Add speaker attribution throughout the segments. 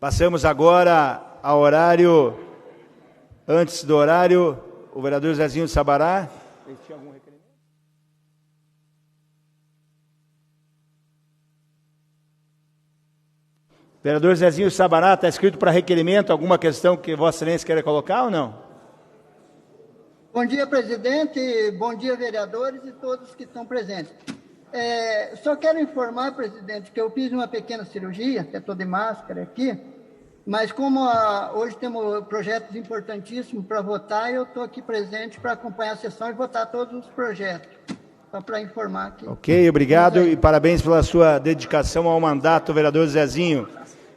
Speaker 1: Passamos agora ao horário, antes do horário, o vereador Zezinho Sabará. Tinha algum requerimento? Vereador Zezinho Sabará, está escrito para requerimento, alguma questão que Vossa Excelência queira colocar ou não?
Speaker 2: Bom dia, presidente, bom dia, vereadores e todos que estão presentes. Só quero informar, presidente, que eu fiz uma pequena cirurgia, até estou de máscara aqui, mas como hoje temos projetos importantíssimos para votar, eu estou aqui presente para acompanhar a sessão e votar todos os projetos. Só para informar aqui.
Speaker 1: Ok, obrigado e parabéns pela sua dedicação ao mandato, vereador Zezinho.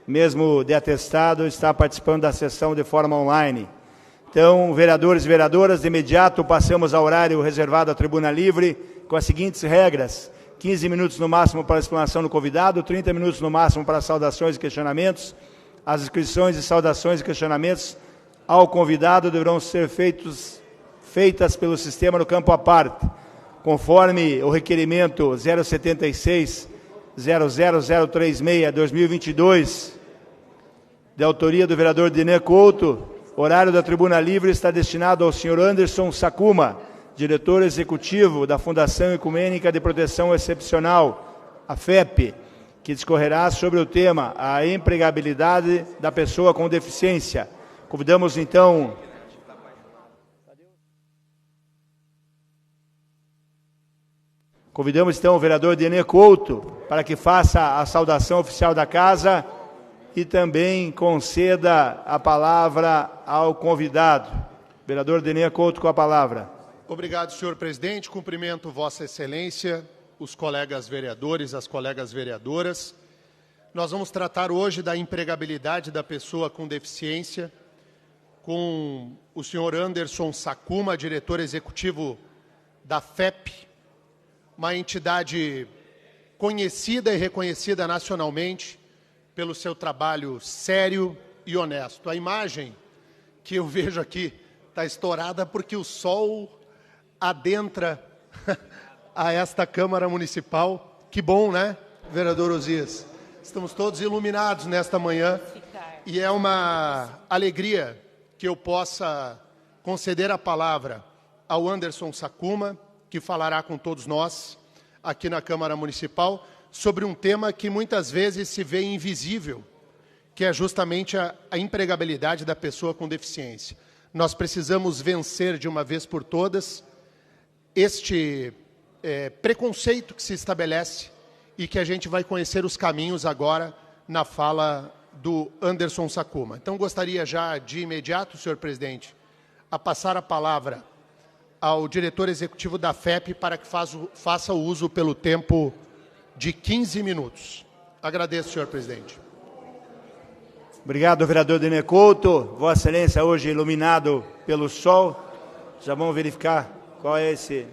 Speaker 1: Mesmo de atestado, está participando da sessão de forma online. Então, vereadores e vereadoras, de imediato passamos ao horário reservado à tribuna livre, com as seguintes regras: 15 minutos no máximo para a explanação do convidado, 30 minutos no máximo para saudações e questionamentos. As inscrições de saudações e questionamentos ao convidado deverão ser feitas pelo sistema no campo à parte, conforme o requerimento 076-00036-2022, de autoria do vereador Dinê Couto. O horário da tribuna livre está destinado ao senhor Anderson Sakuma, diretor executivo da Fundação Ecumênica de Proteção Excepcional, a FEP, que discorrerá sobre o tema a empregabilidade da pessoa com deficiência. Convidamos então o vereador Dinê Couto para que faça a saudação oficial da casa e também conceda a palavra ao convidado. Vereador Dinê Couto, com a palavra.
Speaker 3: Obrigado, senhor presidente. Cumprimento Vossa Excelência, os colegas vereadores, as colegas vereadoras. Nós vamos tratar hoje da empregabilidade da pessoa com deficiência, com o senhor Anderson Sakuma, diretor executivo da FEP, uma entidade conhecida e reconhecida nacionalmente pelo seu trabalho sério e honesto. A imagem que eu vejo aqui está estourada porque o sol adentra a esta Câmara Municipal. Que bom, né, vereador Osias? Estamos todos iluminados nesta manhã e é uma alegria que eu possa conceder a palavra ao Anderson Sakuma, que falará com todos nós aqui na Câmara Municipal sobre um tema que muitas vezes se vê invisível, que é justamente a empregabilidade da pessoa com deficiência. Nós precisamos vencer de uma vez por todas este preconceito que se estabelece e que a gente vai conhecer os caminhos agora na fala do Anderson Sakuma. Então, gostaria já de imediato, senhor presidente, a passar a palavra ao diretor executivo da FEP para que faça o uso pelo tempo de 15 minutos. Agradeço, senhor presidente.
Speaker 1: Obrigado, vereador Dinê Couto. Vossa Excelência, hoje iluminado pelo sol. Já vamos verificar qual é esse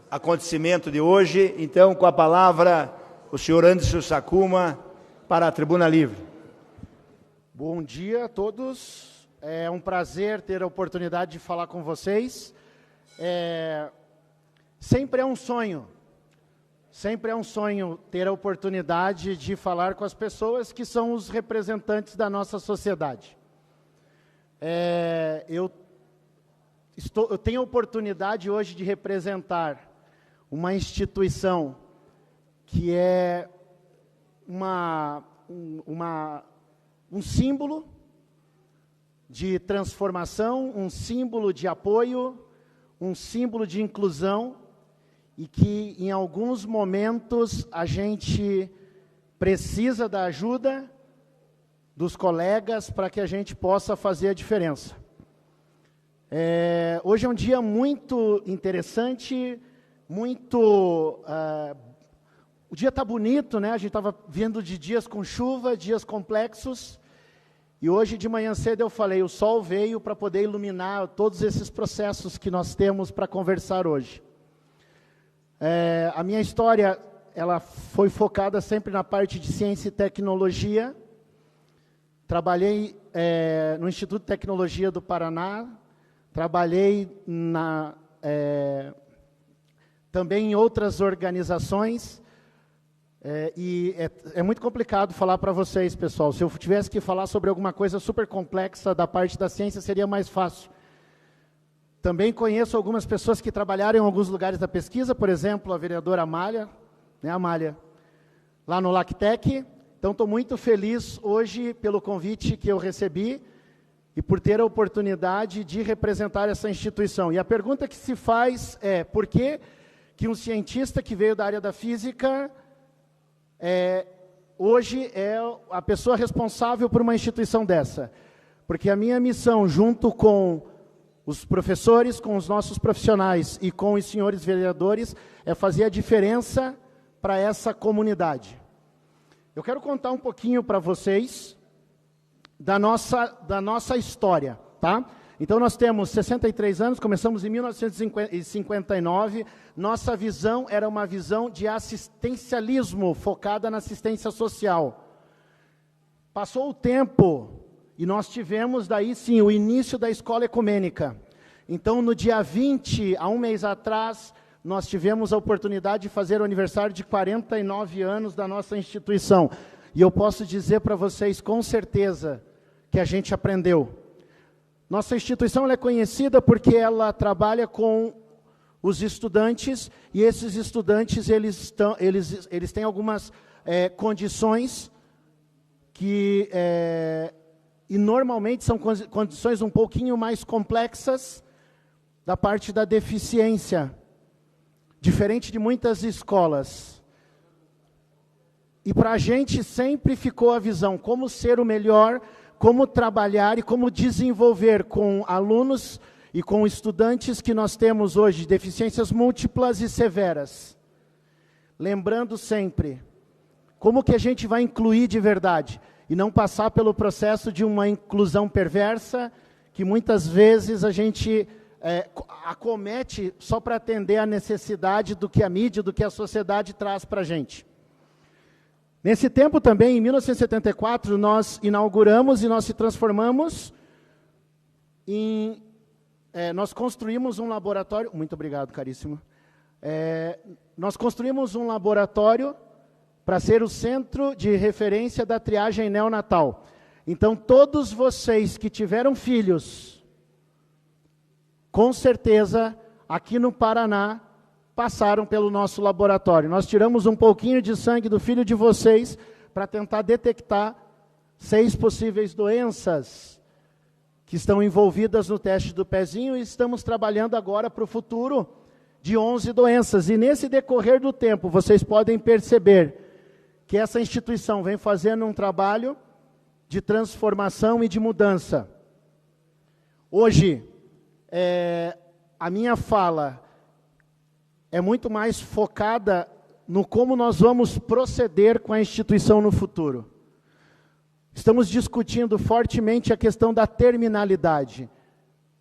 Speaker 1: acontecimento de hoje. Então, com a palavra, o senhor Anderson Sakuma para a tribuna livre.
Speaker 4: Bom dia a todos. É um prazer ter a oportunidade de falar com vocês. Sempre é um sonho ter a oportunidade de falar com as pessoas que são os representantes da nossa sociedade. Eu tenho a oportunidade hoje de representar uma instituição que é um símbolo de transformação, um símbolo de apoio, um símbolo de inclusão, e que em alguns momentos a gente precisa da ajuda dos colegas para que a gente possa fazer a diferença. Hoje é um dia muito interessante, o dia está bonito, né? A gente estava vindo de dias com chuva, dias complexos, e hoje de manhã cedo eu falei, o sol veio para poder iluminar todos esses processos que nós temos para conversar hoje. A minha história, ela foi focada sempre na parte de ciência e tecnologia. Trabalhei no Instituto de Tecnologia do Paraná, trabalhei também em outras organizações, É muito complicado falar para vocês, pessoal. Se eu tivesse que falar sobre alguma coisa super complexa da parte da ciência, seria mais fácil. Também conheço algumas pessoas que trabalharam em alguns lugares da pesquisa, por exemplo, a vereadora Amália, né, Amália, lá no LACTEC. Então, estou muito feliz hoje pelo convite que eu recebi e por ter a oportunidade de representar essa instituição. E a pergunta que se faz é, por que um cientista que veio da área da física hoje é a pessoa responsável por uma instituição dessa? Porque a minha missão, junto com os professores, com os nossos profissionais e com os senhores vereadores, é fazer a diferença para essa comunidade. Eu quero contar um pouquinho para vocês da nossa história, tá? Então, nós temos 63 anos, começamos em 1959. Nossa visão era uma visão de assistencialismo, focada na assistência social. Passou o tempo e nós tivemos, daí sim, o início da escola ecumênica. Então, no dia 20, há um mês atrás, nós tivemos a oportunidade de fazer o aniversário de 49 anos da nossa instituição. E eu posso dizer para vocês, com certeza, que a gente aprendeu. Nossa instituição ela é conhecida porque ela trabalha com os estudantes, e esses estudantes eles têm algumas condições que, e normalmente são condições um pouquinho mais complexas da parte da deficiência, diferente de muitas escolas. E para a gente sempre ficou a visão, como ser o melhor, como trabalhar e como desenvolver com alunos e com estudantes que nós temos hoje, deficiências múltiplas e severas. Lembrando sempre, como que a gente vai incluir de verdade, e não passar pelo processo de uma inclusão perversa, que muitas vezes a gente acomete só para atender a necessidade do que a mídia, do que a sociedade traz para a gente. Nesse tempo também, em 1974, nós inauguramos e nós se transformamos em... nós construímos um laboratório... Muito obrigado, caríssimo. Nós construímos um laboratório para ser o centro de referência da triagem neonatal. Então, todos vocês que tiveram filhos, com certeza, aqui no Paraná, passaram pelo nosso laboratório. Nós tiramos um pouquinho de sangue do filho de vocês para tentar detectar 6 possíveis doenças que estão envolvidas no teste do pezinho, e estamos trabalhando agora para o futuro de 11 doenças. E nesse decorrer do tempo, vocês podem perceber que essa instituição vem fazendo um trabalho de transformação e de mudança. Hoje, a minha fala é muito mais focada no como nós vamos proceder com a instituição no futuro. Estamos discutindo fortemente a questão da terminalidade.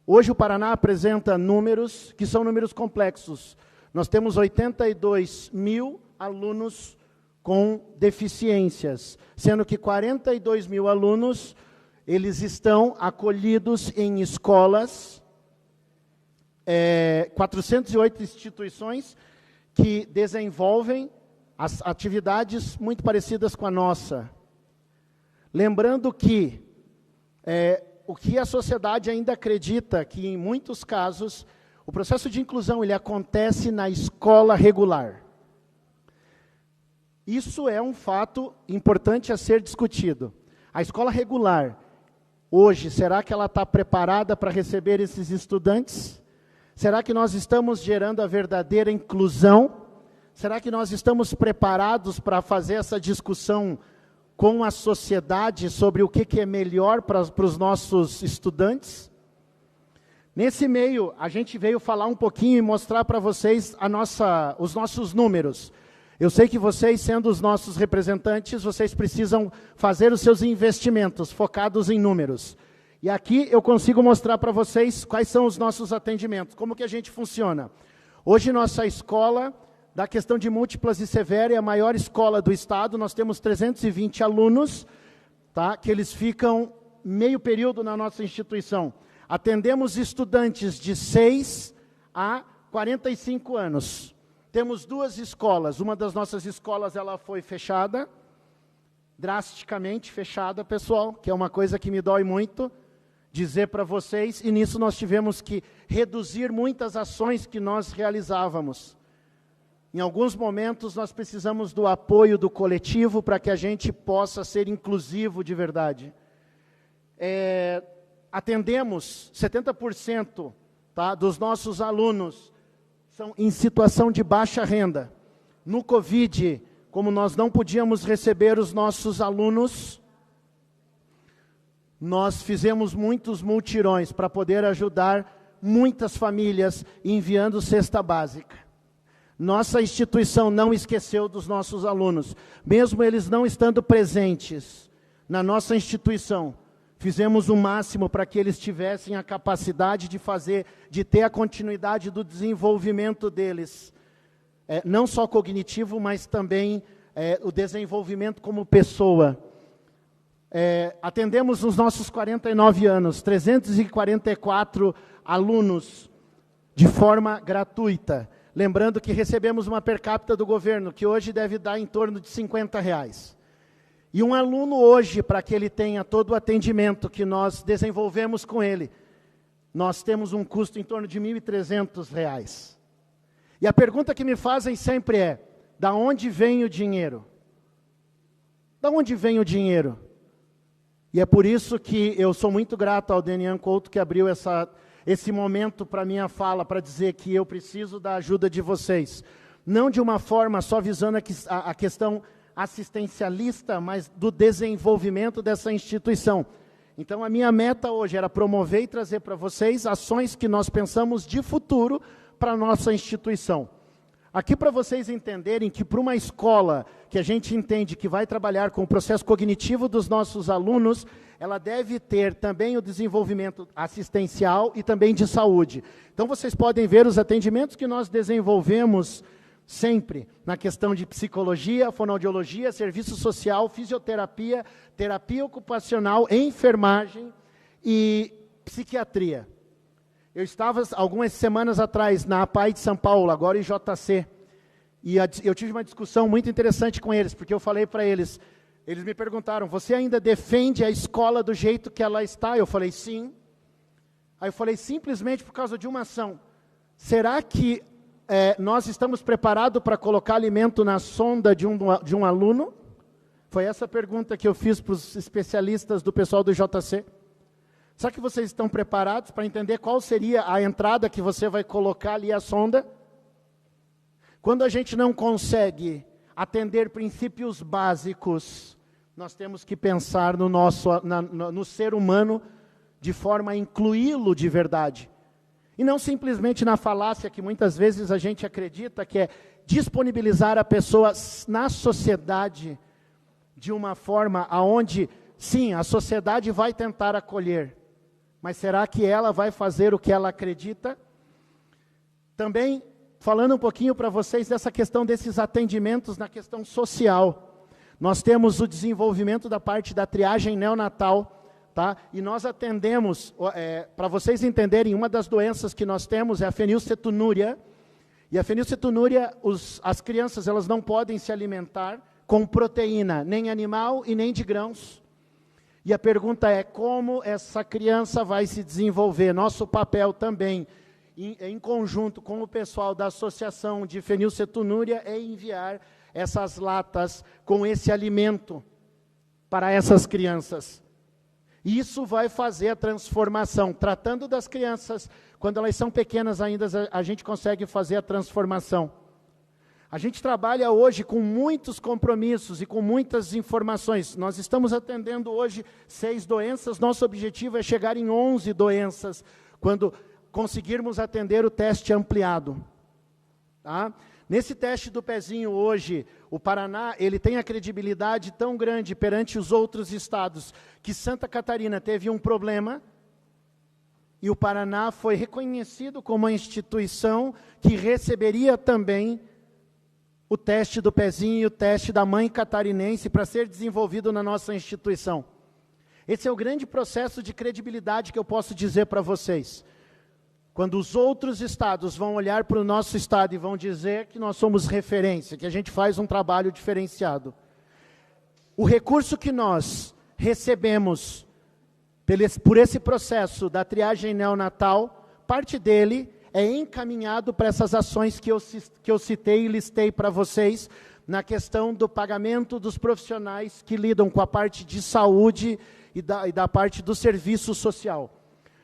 Speaker 4: Hoje o Paraná apresenta números que são números complexos. Nós temos 82 mil alunos com deficiências, sendo que 42 mil alunos, eles estão acolhidos em escolas, 408 instituições que desenvolvem as atividades muito parecidas com a nossa. Lembrando que o que a sociedade ainda acredita, que em muitos casos, o processo de inclusão ele acontece na escola regular. Isso é um fato importante a ser discutido. A escola regular, hoje, será que ela está preparada para receber esses estudantes? Será que nós estamos gerando a verdadeira inclusão? Será que nós estamos preparados para fazer essa discussão com a sociedade sobre o que é melhor para os nossos estudantes? Nesse meio, a gente veio falar um pouquinho e mostrar para vocês os nossos números. Eu sei que vocês, sendo os nossos representantes, vocês precisam fazer os seus investimentos focados em números. E aqui eu consigo mostrar para vocês quais são os nossos atendimentos, como que a gente funciona. Hoje, nossa escola, da questão de múltiplas e severa, é a maior escola do estado. Nós temos 320 alunos, tá, que eles ficam meio período na nossa instituição. Atendemos estudantes de 6 a 45 anos. temos 2 escolas. Uma das nossas escolas ela foi fechada, drasticamente fechada, pessoal, que é uma coisa que me dói muito dizer para vocês, e nisso nós tivemos que reduzir muitas ações que nós realizávamos. Em alguns momentos nós precisamos do apoio do coletivo para que a gente possa ser inclusivo de verdade. Atendemos 70%, tá, dos nossos alunos são em situação de baixa renda. No Covid, como nós não podíamos receber os nossos alunos, nós fizemos muitos multirões para poder ajudar muitas famílias enviando cesta básica. Nossa instituição não esqueceu dos nossos alunos, mesmo eles não estando presentes na nossa instituição. Fizemos o máximo para que eles tivessem a capacidade de ter a continuidade do desenvolvimento deles, não só cognitivo, mas também o desenvolvimento como pessoa. Atendemos nos nossos 49 anos, 344 alunos de forma gratuita. Lembrando que recebemos uma per capita do governo, que hoje deve dar em torno de R$50. E um aluno hoje, para que ele tenha todo o atendimento que nós desenvolvemos com ele, nós temos um custo em torno de R$1.300. E a pergunta que me fazem sempre é, da onde vem o dinheiro? Da onde vem o dinheiro? E é por isso que eu sou muito grato ao Denian Couto, que abriu esse momento para minha fala, para dizer que eu preciso da ajuda de vocês. Não de uma forma só visando a questão assistencialista, mas do desenvolvimento dessa instituição. Então, a minha meta hoje era promover e trazer para vocês ações que nós pensamos de futuro para a nossa instituição. Aqui para vocês entenderem que para uma escola que a gente entende que vai trabalhar com o processo cognitivo dos nossos alunos, ela deve ter também o desenvolvimento assistencial e também de saúde. Então vocês podem ver os atendimentos que nós desenvolvemos sempre na questão de psicologia, fonoaudiologia, serviço social, fisioterapia, terapia ocupacional, enfermagem e psiquiatria. Eu estava algumas semanas atrás na APAI de São Paulo, agora em JC, e eu tive uma discussão muito interessante com eles, porque eu falei para eles me perguntaram, você ainda defende a escola do jeito que ela está? Eu falei, sim. Aí eu falei, simplesmente por causa de uma ação. Será que nós estamos preparados para colocar alimento na sonda de um aluno? Foi essa a pergunta que eu fiz para os especialistas do pessoal do JC. Será que vocês estão preparados para entender qual seria a entrada que você vai colocar ali a sonda? Quando a gente não consegue atender princípios básicos, nós temos que pensar no ser humano de forma a incluí-lo de verdade. E não simplesmente na falácia que muitas vezes a gente acredita que é disponibilizar a pessoa na sociedade de uma forma aonde, sim, a sociedade vai tentar acolher, mas será que ela vai fazer o que ela acredita? Também, falando um pouquinho para vocês dessa questão desses atendimentos na questão social. Nós temos o desenvolvimento da parte da triagem neonatal, tá? E nós atendemos, para vocês entenderem, uma das doenças que nós temos é a fenilcetonúria. E a fenilcetonúria, as crianças elas não podem se alimentar com proteína, nem animal e nem de grãos. E a pergunta é, como essa criança vai se desenvolver? Nosso papel também, em conjunto com o pessoal da Associação de Fenilcetonúria, é enviar essas latas com esse alimento para essas crianças. Isso vai fazer a transformação. Tratando das crianças, quando elas são pequenas ainda, a gente consegue fazer a transformação. A gente trabalha hoje com muitos compromissos e com muitas informações. Nós estamos atendendo hoje 6 doenças, nosso objetivo é chegar em 11 doenças, quando conseguirmos atender o teste ampliado. Tá? Nesse teste do pezinho hoje, o Paraná ele tem a credibilidade tão grande perante os outros estados, que Santa Catarina teve um problema, e o Paraná foi reconhecido como uma instituição que receberia também o teste do pezinho e o teste da mãe catarinense para ser desenvolvido na nossa instituição. Esse é o grande processo de credibilidade que eu posso dizer para vocês. quando os outros estados vão olhar para o nosso estado e vão dizer que nós somos referência, que a gente faz um trabalho diferenciado. O recurso que nós recebemos por esse processo da triagem neonatal, parte dele é encaminhado para essas ações que eu citei e listei para vocês, na questão do pagamento dos profissionais que lidam com a parte de saúde e da parte do serviço social.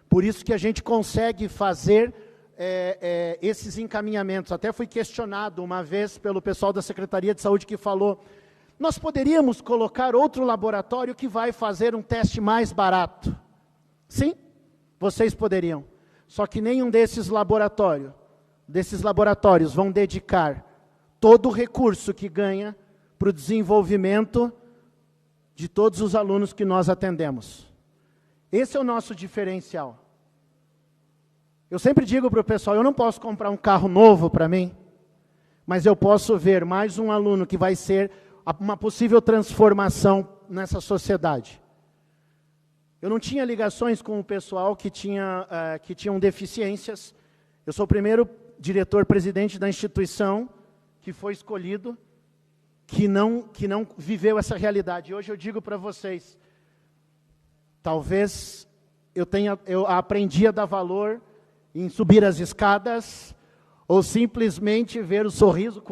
Speaker 4: Por isso que a gente consegue fazer esses encaminhamentos. Até fui questionado uma vez pelo pessoal da Secretaria de Saúde que falou, nós poderíamos colocar outro laboratório que vai fazer um teste mais barato. Sim, vocês poderiam. Só que nenhum desses laboratórios vão dedicar todo o recurso que ganha para o desenvolvimento de todos os alunos que nós atendemos. Esse é o nosso diferencial. Eu sempre digo para o pessoal, eu não posso comprar um carro novo para mim, mas eu posso ver mais um aluno que vai ser uma possível transformação nessa sociedade. Eu não tinha ligações com o pessoal que tinham deficiências. Eu sou o primeiro diretor-presidente da instituição que foi escolhido, que não viveu essa realidade. E hoje eu digo para vocês, talvez eu aprendi a dar valor em subir as escadas, ou simplesmente ver o sorriso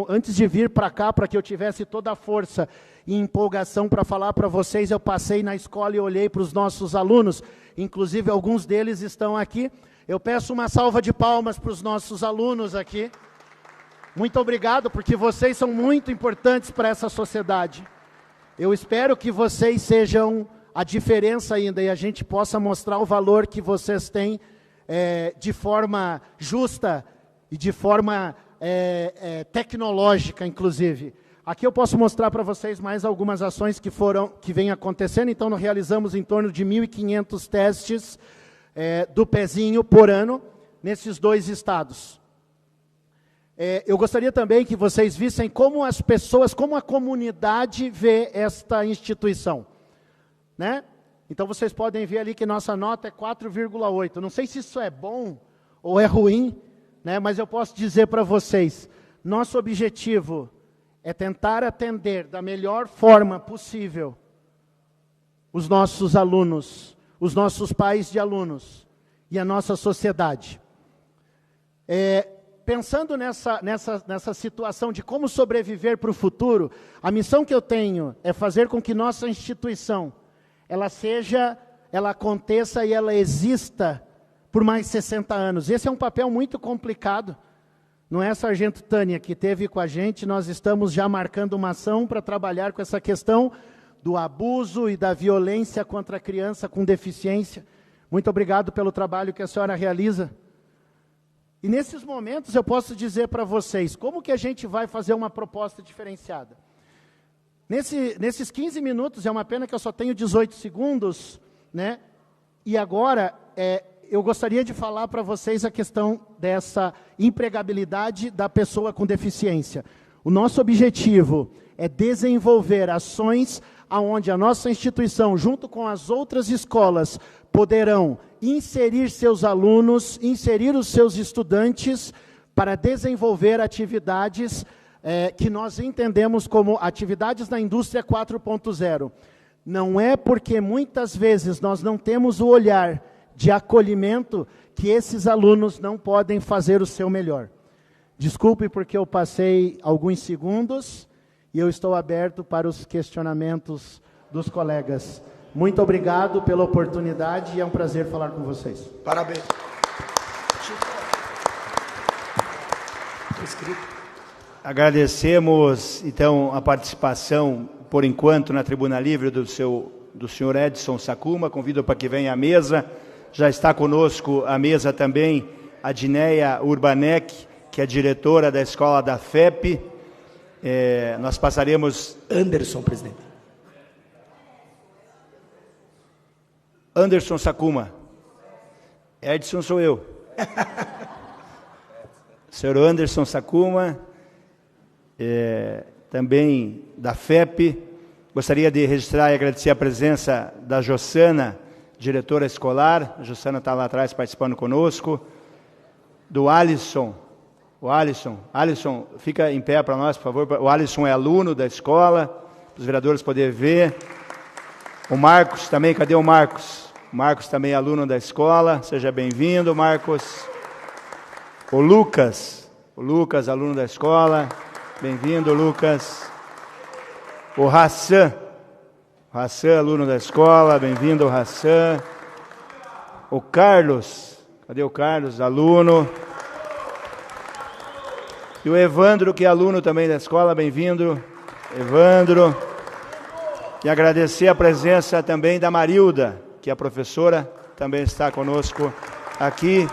Speaker 4: antes de vir para cá, para que eu tivesse toda a força e empolgação para falar para vocês, eu passei na escola e olhei para os nossos alunos, inclusive alguns deles estão aqui. Eu peço uma salva de palmas para os nossos alunos aqui. Muito obrigado, porque vocês são muito importantes para essa sociedade. Eu espero que vocês sejam a diferença ainda e a gente possa mostrar o valor que vocês têm de forma justa e de forma tecnológica, inclusive. Aqui eu posso mostrar para vocês mais algumas ações que vêm acontecendo. Então, nós realizamos em torno de 1.500 testes do pezinho por ano nesses 2 estados. Eu gostaria também que vocês vissem como as pessoas, como a comunidade vê esta instituição, né? Então vocês podem ver ali que nossa nota é 4,8. Não sei se isso é bom ou é ruim, né? Mas eu posso dizer para vocês, nosso objetivo é tentar atender da melhor forma possível os nossos alunos, os nossos pais de alunos e a nossa sociedade. Pensando nessa situação de como sobreviver para o futuro, a missão que eu tenho é fazer com que nossa instituição, ela aconteça e ela exista por mais 60 anos. Esse é um papel muito complicado. Não é, Sargento Tânia, que esteve com a gente, nós estamos já marcando uma ação para trabalhar com essa questão do abuso e da violência contra a criança com deficiência. Muito obrigado pelo trabalho que a senhora realiza. E nesses momentos eu posso dizer para vocês, como que a gente vai fazer uma proposta diferenciada? Nesses 15 minutos, é uma pena que eu só tenho 18 segundos, né? E agora, eu gostaria de falar para vocês a questão dessa empregabilidade da pessoa com deficiência. O nosso objetivo é desenvolver ações onde a nossa instituição, junto com as outras escolas, poderão inserir seus alunos, inserir os seus estudantes para desenvolver atividades que nós entendemos como atividades na indústria 4.0. Não é porque muitas vezes nós não temos o olhar de acolhimento que esses alunos não podem fazer o seu melhor. Desculpe porque eu passei alguns segundos e eu estou aberto para os questionamentos dos colegas. Muito obrigado pela oportunidade e é um prazer falar com vocês.
Speaker 5: Parabéns.
Speaker 1: Agradecemos, então, a participação, por enquanto, na Tribuna Livre do senhor Edson Sakuma. Convido para que venha à mesa. Já está conosco à mesa também a Dineia Urbanek, que é diretora da escola da FEP. Nós passaremos...
Speaker 5: Anderson, presidente.
Speaker 1: Anderson Sakuma. Edson sou eu. Senhor Anderson Sakuma, também da FEP. Gostaria de registrar e agradecer a presença da Jossana, diretora escolar. A Jossana está lá atrás participando conosco. do Alisson. O Alisson, fica em pé para nós, por favor. O Alisson é aluno da escola, para os vereadores poderem ver. O Marcos também, cadê o Marcos? O Marcos também é aluno da escola, seja bem-vindo, Marcos. O Lucas, aluno da escola, bem-vindo, Lucas. O Hassan, aluno da escola, bem-vindo, Hassan. O Carlos, cadê o Carlos, aluno? E o Evandro, que é aluno também da escola, bem-vindo, Evandro. E agradecer a presença também da Marilda, que é a professora, também está conosco aqui,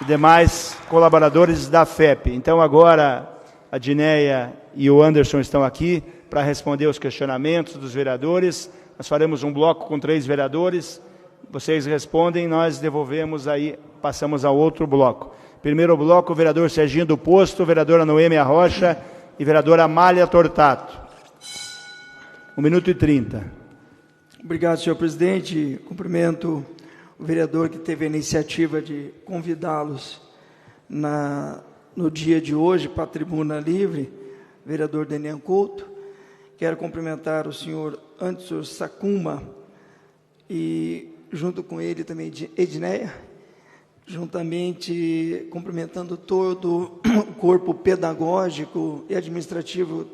Speaker 1: e demais colaboradores da FEP. Então agora a Dineia e o Anderson estão aqui para responder os questionamentos dos vereadores. Nós faremos um bloco com 3 vereadores, vocês respondem, nós devolvemos aí, passamos ao outro bloco. Primeiro bloco, o vereador Serginho do Posto, vereadora Noêmia Rocha e vereadora Amália Tortato. 1 minuto e 30.
Speaker 5: Obrigado, senhor presidente. Cumprimento o vereador que teve a iniciativa de convidá-los no dia de hoje para a tribuna livre, vereador Denian Couto. Quero cumprimentar o senhor Anderson Sacuma e, junto com ele, também Edneia, juntamente cumprimentando todo o corpo pedagógico e administrativo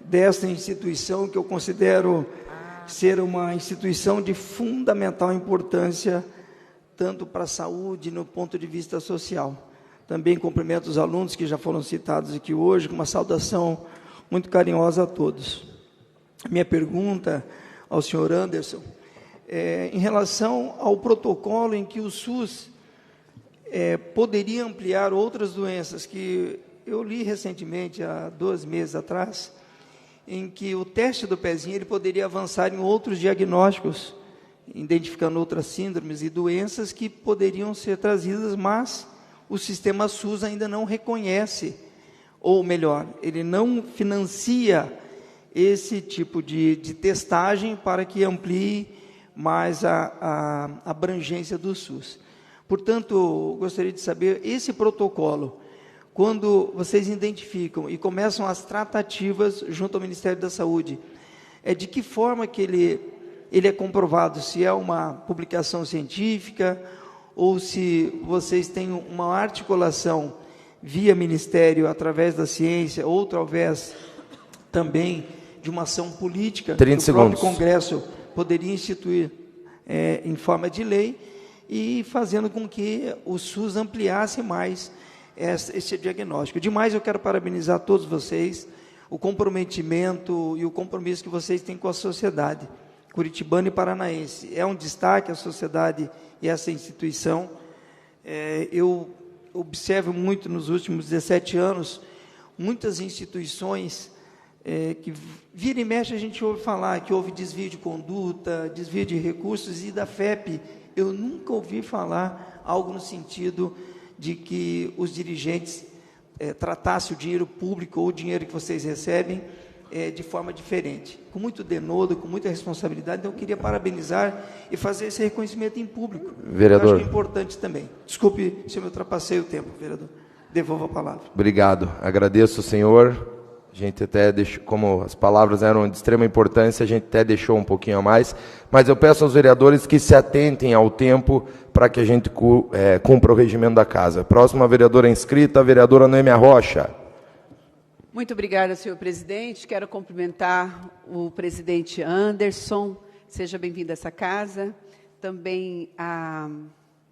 Speaker 5: desta instituição, que eu considero ser uma instituição de fundamental importância, tanto para a saúde, no ponto de vista social. Também cumprimento os alunos que já foram citados aqui hoje, com uma saudação muito carinhosa a todos. Minha pergunta ao senhor Anderson é em relação ao protocolo em que o SUS poderia ampliar outras doenças, que eu li recentemente, há 2 meses atrás, em que o teste do pezinho ele poderia avançar em outros diagnósticos, identificando outras síndromes e doenças que poderiam ser trazidas, mas o sistema SUS ainda não reconhece, ou melhor, ele não financia esse tipo de testagem para que amplie mais a abrangência do SUS. Portanto, gostaria de saber, esse protocolo, quando vocês identificam e começam as tratativas junto ao Ministério da Saúde, de que forma que ele é comprovado? Se é uma publicação científica ou se vocês têm uma articulação via Ministério, através da ciência, ou através também de uma ação política,
Speaker 6: 30
Speaker 5: que o próprio
Speaker 6: segundos.
Speaker 5: Congresso poderia instituir em forma de lei, e fazendo com que o SUS ampliasse mais esse diagnóstico. Demais, eu quero parabenizar todos vocês, o comprometimento e o compromisso que vocês têm com a sociedade curitibana e paranaense. É um destaque a sociedade e essa instituição. Eu observo muito nos últimos 17 anos, muitas instituições que vira e mexe a gente ouve falar que houve desvio de conduta, desvio de recursos, e da FEP eu nunca ouvi falar algo no sentido de que os dirigentes tratassem o dinheiro público ou o dinheiro que vocês recebem de forma diferente, com muito denodo, com muita responsabilidade. Então eu queria parabenizar e fazer esse reconhecimento em público.
Speaker 6: Vereador.
Speaker 5: Eu acho que é importante também. Desculpe se eu me ultrapassei o tempo, vereador. Devolvo a palavra.
Speaker 6: Obrigado. Agradeço, senhor. A gente até deixou, como as palavras eram de extrema importância, a gente até deixou um pouquinho a mais, mas eu peço aos vereadores que se atentem ao tempo para que a gente cumpra o regimento da casa. Próxima vereadora inscrita, a vereadora Noêmia Rocha.
Speaker 7: Muito obrigada, senhor presidente. Quero cumprimentar o presidente Anderson. Seja bem-vindo a essa casa. Também a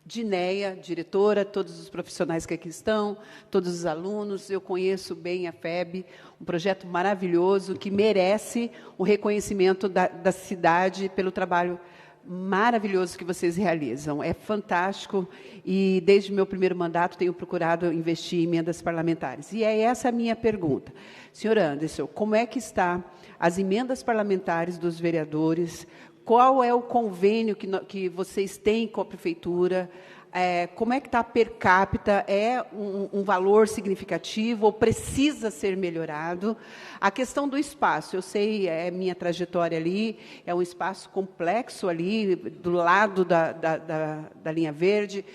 Speaker 7: Dineia, diretora, todos os profissionais que aqui estão, todos os alunos. Eu conheço bem a FEB, um projeto maravilhoso que merece o reconhecimento da cidade pelo trabalho maravilhoso que vocês realizam. É fantástico e, desde o meu primeiro mandato, tenho procurado investir em emendas parlamentares. E é essa a minha pergunta. Senhor Anderson, como é que está as emendas parlamentares dos vereadores? Qual é o convênio que vocês têm com a Prefeitura? como é que está per capita? É um valor significativo ou precisa ser melhorado? A questão do espaço, eu sei, é minha trajetória ali, é um espaço complexo ali, do lado da linha verde.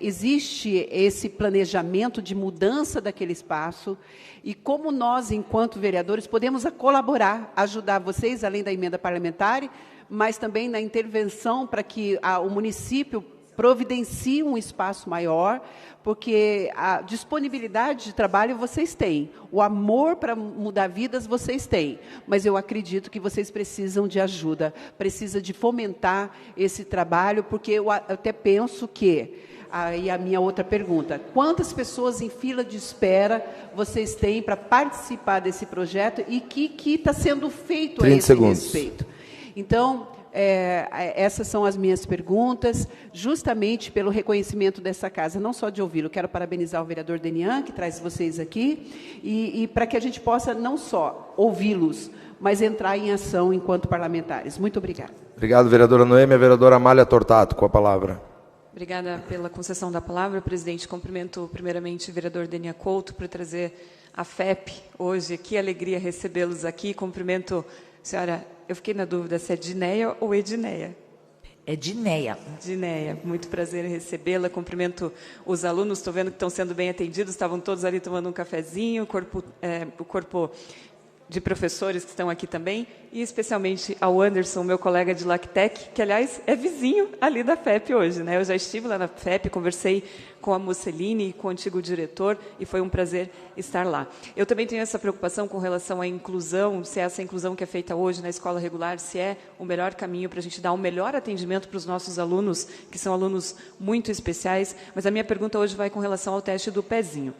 Speaker 7: Existe esse planejamento de mudança daquele espaço, e como nós, enquanto vereadores, podemos colaborar, ajudar vocês, além da emenda parlamentar, mas também na intervenção para que o município providencie um espaço maior, porque a disponibilidade de trabalho vocês têm, o amor para mudar vidas vocês têm, mas eu acredito que vocês precisam de ajuda, precisa de fomentar esse trabalho, porque eu até penso que, aí a minha outra pergunta, quantas pessoas em fila de espera vocês têm para participar desse projeto e que está sendo feito a esse respeito? Então, essas são as minhas perguntas, justamente pelo reconhecimento dessa casa, não só de ouvi-lo, quero parabenizar o vereador Denian, que traz vocês aqui, e para que a gente possa não só ouvi-los, mas entrar em ação enquanto parlamentares. Muito obrigada.
Speaker 6: Obrigado, vereadora Noêmia. A vereadora Amália Tortato, com a palavra.
Speaker 8: Obrigada pela concessão da palavra, presidente. Cumprimento primeiramente o vereador Denian Couto por trazer a FEP hoje. Que alegria recebê-los aqui. Cumprimento, senhora, eu fiquei na dúvida se é Dineia ou Edineia.
Speaker 9: É Dineia.
Speaker 8: Dineia, muito prazer em recebê-la. Cumprimento os alunos, estou vendo que estão sendo bem atendidos, estavam todos ali tomando um cafezinho, o corpo de professores que estão aqui também, e especialmente ao Anderson, meu colega de Lactec, que, aliás, é vizinho ali da FEP hoje, né? Eu já estive lá na FEP, conversei com a Mussolini, com o antigo diretor, e foi um prazer estar lá. Eu também tenho essa preocupação com relação à inclusão, se essa inclusão que é feita hoje na escola regular, se é o melhor caminho para a gente dar um melhor atendimento para os nossos alunos, que são alunos muito especiais, mas a minha pergunta hoje vai com relação ao teste do pezinho.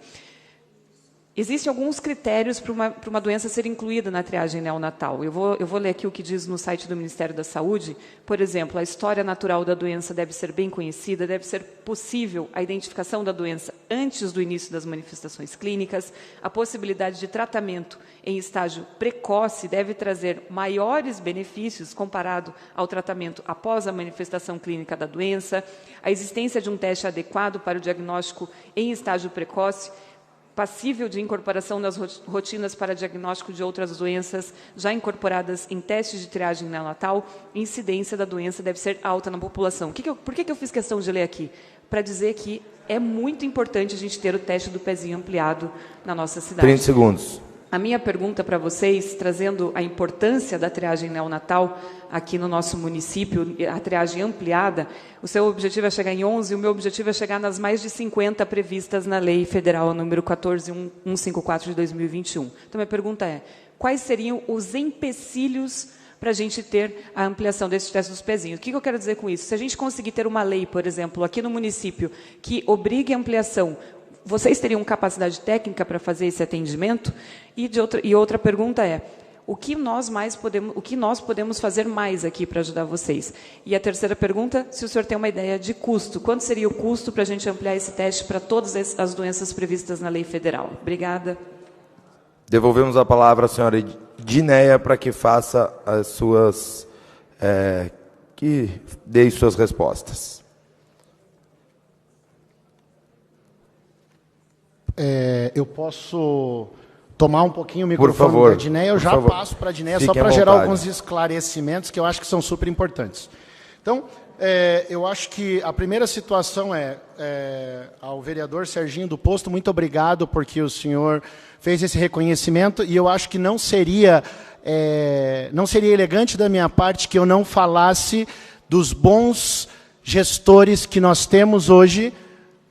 Speaker 8: Existem alguns critérios para uma doença ser incluída na triagem neonatal. Eu vou ler aqui o que diz no site do Ministério da Saúde. Por exemplo, a história natural da doença deve ser bem conhecida, deve ser possível a identificação da doença antes do início das manifestações clínicas, a possibilidade de tratamento em estágio precoce deve trazer maiores benefícios comparado ao tratamento após a manifestação clínica da doença, a existência de um teste adequado para o diagnóstico em estágio precoce, passível de incorporação nas rotinas para diagnóstico de outras doenças já incorporadas em testes de triagem neonatal, incidência da doença deve ser alta na população. Por que eu fiz questão de ler aqui? Para dizer que é muito importante a gente ter o teste do pezinho ampliado na nossa cidade.
Speaker 6: 30 segundos.
Speaker 8: A minha pergunta para vocês, trazendo a importância da triagem neonatal aqui no nosso município, a triagem ampliada, o seu objetivo é chegar em 11, o meu objetivo é chegar nas mais de 50 previstas na Lei Federal número 14154 de 2021. Então, minha pergunta é, quais seriam os empecilhos para a gente ter a ampliação desse teste dos pezinhos? O que eu quero dizer com isso? Se a gente conseguir ter uma lei, por exemplo, aqui no município, que obrigue a ampliação, vocês teriam capacidade técnica para fazer esse atendimento? E outra pergunta é, o que nós podemos fazer mais aqui para ajudar vocês? E a terceira pergunta, se o senhor tem uma ideia de custo, quanto seria o custo para a gente ampliar esse teste para todas as doenças previstas na lei federal? Obrigada.
Speaker 6: Devolvemos a palavra à senhora Dineia para que faça as suas, que dê suas respostas.
Speaker 4: Eu posso tomar um pouquinho o microfone da Dineia? Eu já passo para a Dineia, só para gerar alguns esclarecimentos que eu acho que são super importantes. Então, eu acho que a primeira situação ao vereador Serginho do Posto, muito obrigado porque o senhor fez esse reconhecimento, e eu acho que não seria elegante da minha parte que eu não falasse dos bons gestores que nós temos hoje,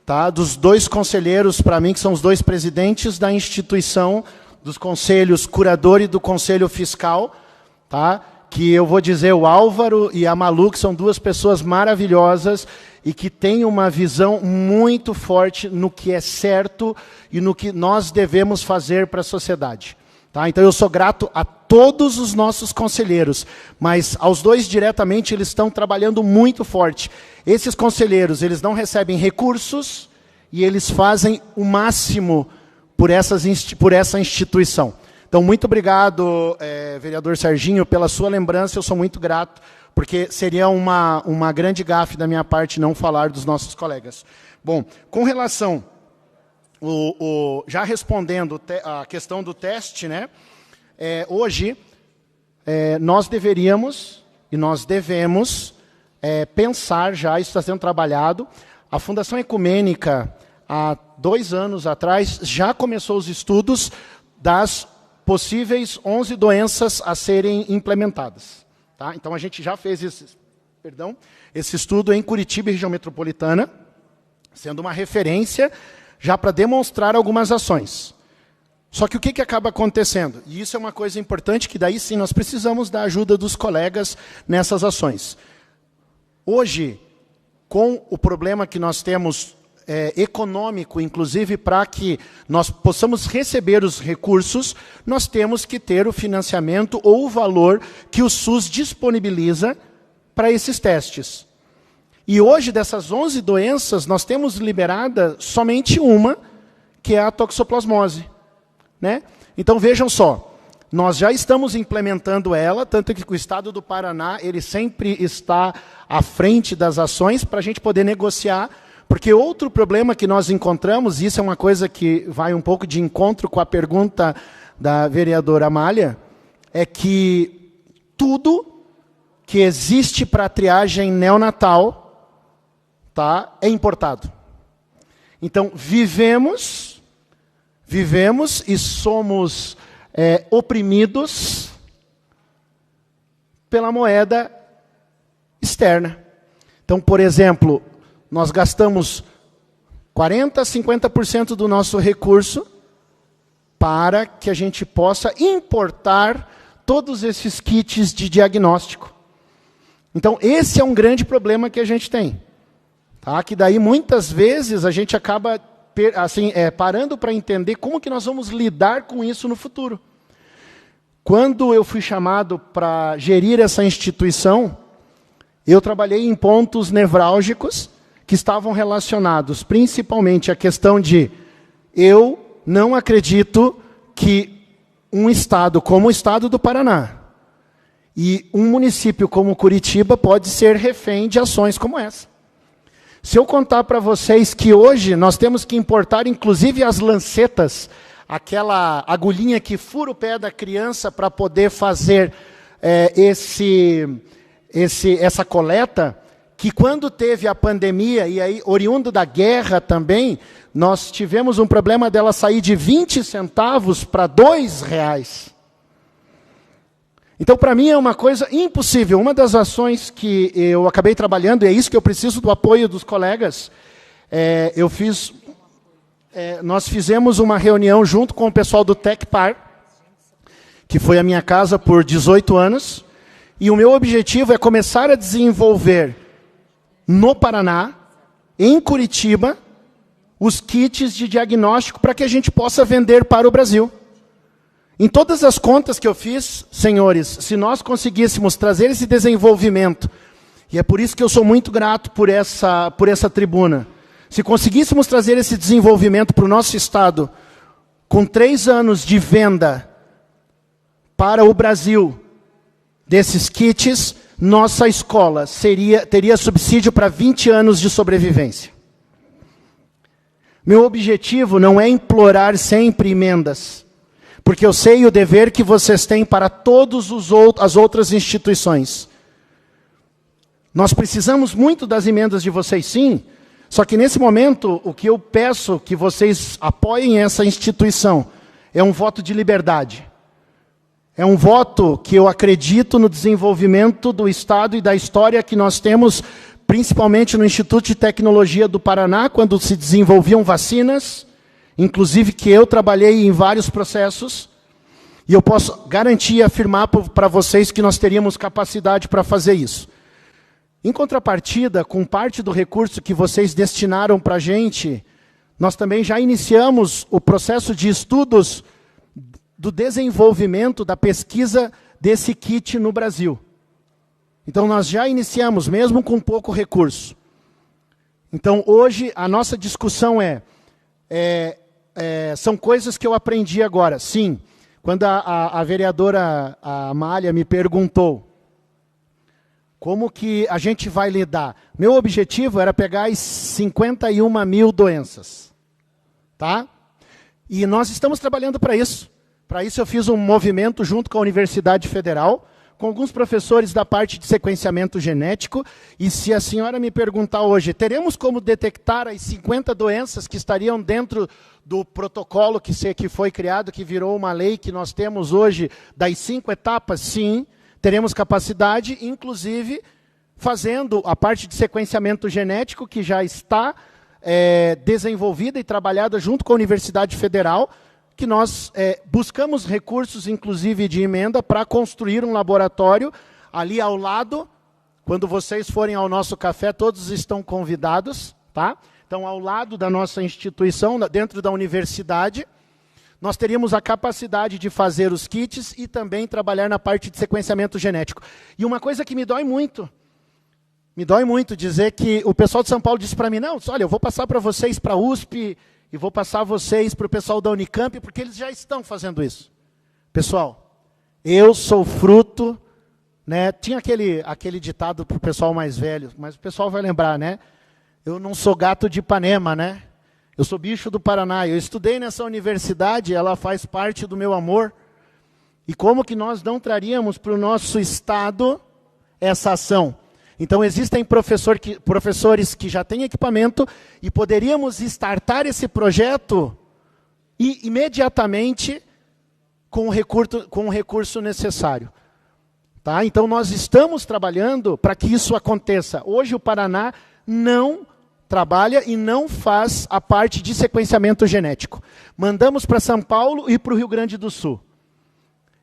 Speaker 4: tá? Dos dois conselheiros, para mim, que são os dois presidentes da instituição, dos conselhos curador e do conselho fiscal, tá? Que eu vou dizer, o Álvaro e a Malu, que são duas pessoas maravilhosas e que têm uma visão muito forte no que é certo e no que nós devemos fazer para a sociedade. Tá? Então, eu sou grato a todos os nossos conselheiros, mas aos dois diretamente, eles estão trabalhando muito forte. Esses conselheiros, eles não recebem recursos e eles fazem o máximo por essa instituição. Então, muito obrigado, vereador Serginho, pela sua lembrança. Eu sou muito grato porque seria uma grande gafe da minha parte não falar dos nossos colegas. Bom, com relação, já respondendo a questão do teste, né, hoje nós deveríamos e nós devemos pensar já, isso está sendo trabalhado. A Fundação Ecumênica, há 2 anos atrás, já começou os estudos das possíveis 11 doenças a serem implementadas. Tá? Então, a gente já fez esse estudo em Curitiba e região metropolitana, sendo uma referência já para demonstrar algumas ações. Só que o que acaba acontecendo? E isso é uma coisa importante, que daí sim nós precisamos da ajuda dos colegas nessas ações. Hoje, com o problema que nós temos econômico, inclusive para que nós possamos receber os recursos, nós temos que ter o financiamento ou o valor que o SUS disponibiliza para esses testes. E hoje, dessas 11 doenças, nós temos liberada somente uma, que é a toxoplasmose. Né? Então, vejam só, nós já estamos implementando ela, tanto que o Estado do Paraná ele sempre está à frente das ações para a gente poder negociar. Porque outro problema que nós encontramos, e isso é uma coisa que vai um pouco de encontro com a pergunta da vereadora Amália, é que tudo que existe para triagem neonatal, tá, é importado. Então, vivemos e somos oprimidos pela moeda externa. Então, por exemplo, nós gastamos 40% a 50% do nosso recurso para que a gente possa importar todos esses kits de diagnóstico. Então, esse é um grande problema que a gente tem. Tá? Que daí, muitas vezes, a gente acaba parando para entender como que nós vamos lidar com isso no futuro. Quando eu fui chamado para gerir essa instituição, eu trabalhei em pontos nevrálgicos que estavam relacionados principalmente à questão de eu não acredito que um estado como o estado do Paraná e um município como Curitiba pode ser refém de ações como essa. Se eu contar para vocês que hoje nós temos que importar inclusive as lancetas, aquela agulhinha que fura o pé da criança para poder fazer essa coleta, que quando teve a pandemia, e aí oriundo da guerra também, nós tivemos um problema dela sair de 20 centavos para R$2. Então, para mim, é uma coisa impossível. Uma das ações que eu acabei trabalhando, e é isso que eu preciso do apoio dos colegas, nós fizemos uma reunião junto com o pessoal do Tecpar, que foi a minha casa por 18 anos, e o meu objetivo é começar a desenvolver no Paraná, em Curitiba, os kits de diagnóstico para que a gente possa vender para o Brasil. Em todas as contas que eu fiz, senhores, se nós conseguíssemos trazer esse desenvolvimento, e é por isso que eu sou muito grato por essa tribuna, se conseguíssemos trazer esse desenvolvimento para o nosso estado, com 3 anos de venda para o Brasil desses kits, nossa escola teria subsídio para 20 anos de sobrevivência. Meu objetivo não é implorar sempre emendas, porque eu sei o dever que vocês têm para todas as outras instituições. Nós precisamos muito das emendas de vocês, sim, só que nesse momento o que eu peço que vocês apoiem essa instituição é um voto de liberdade. É um voto que eu acredito no desenvolvimento do Estado e da história que nós temos, principalmente no Instituto de Tecnologia do Paraná, quando se desenvolviam vacinas, inclusive que eu trabalhei em vários processos, e eu posso garantir e afirmar para vocês que nós teríamos capacidade para fazer isso. Em contrapartida, com parte do recurso que vocês destinaram para a gente, nós também já iniciamos o processo de estudos do desenvolvimento, da pesquisa desse kit no Brasil. Então, nós já iniciamos, mesmo com pouco recurso. Então, hoje, a nossa discussão são coisas que eu aprendi agora. Sim, quando a vereadora Amália me perguntou Como que a gente vai lidar? Meu objetivo era pegar as 51 mil doenças. Tá? E nós estamos trabalhando para isso. Para isso eu fiz um movimento junto com a Universidade Federal, com alguns professores da parte de sequenciamento genético, e se a senhora me perguntar hoje, teremos como detectar as 50 doenças que estariam dentro do protocolo que foi criado, que virou uma lei que nós temos hoje, das 5 etapas? Sim, teremos capacidade, inclusive fazendo a parte de sequenciamento genético, que já está desenvolvida e trabalhada junto com a Universidade Federal, que nós buscamos recursos, inclusive de emenda, para construir um laboratório ali ao lado. Quando vocês forem ao nosso café, todos estão convidados, tá? Então, ao lado da nossa instituição, dentro da universidade, nós teríamos a capacidade de fazer os kits e também trabalhar na parte de sequenciamento genético. E uma coisa que me dói muito dizer que o pessoal de São Paulo disse para mim, não, olha, eu vou passar para vocês para a USP, e vou passar vocês para o pessoal da Unicamp, porque eles já estão fazendo isso. Pessoal, eu sou fruto, né? Tinha aquele ditado para o pessoal mais velho, mas o pessoal vai lembrar, né? Eu não sou gato de Ipanema, né? Eu sou bicho do Paraná. Eu estudei nessa universidade, ela faz parte do meu amor. E como que nós não traríamos para o nosso estado essa ação? Então, existem professores que já têm equipamento e poderíamos startar esse projeto e imediatamente com o recurso necessário. Tá? Então, nós estamos trabalhando para que isso aconteça. Hoje, o Paraná não trabalha e não faz a parte de sequenciamento genético. Mandamos para São Paulo e para o Rio Grande do Sul.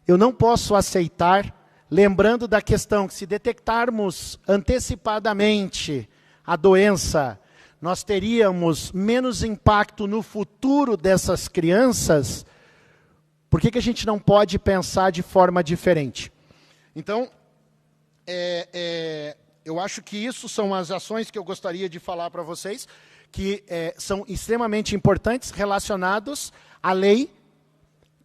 Speaker 4: Eu não posso aceitar, lembrando da questão que se detectarmos antecipadamente a doença, nós teríamos menos impacto no futuro dessas crianças. Por que a gente não pode pensar de forma diferente? Então, eu acho que isso são as ações que eu gostaria de falar para vocês, que são extremamente importantes, relacionados à lei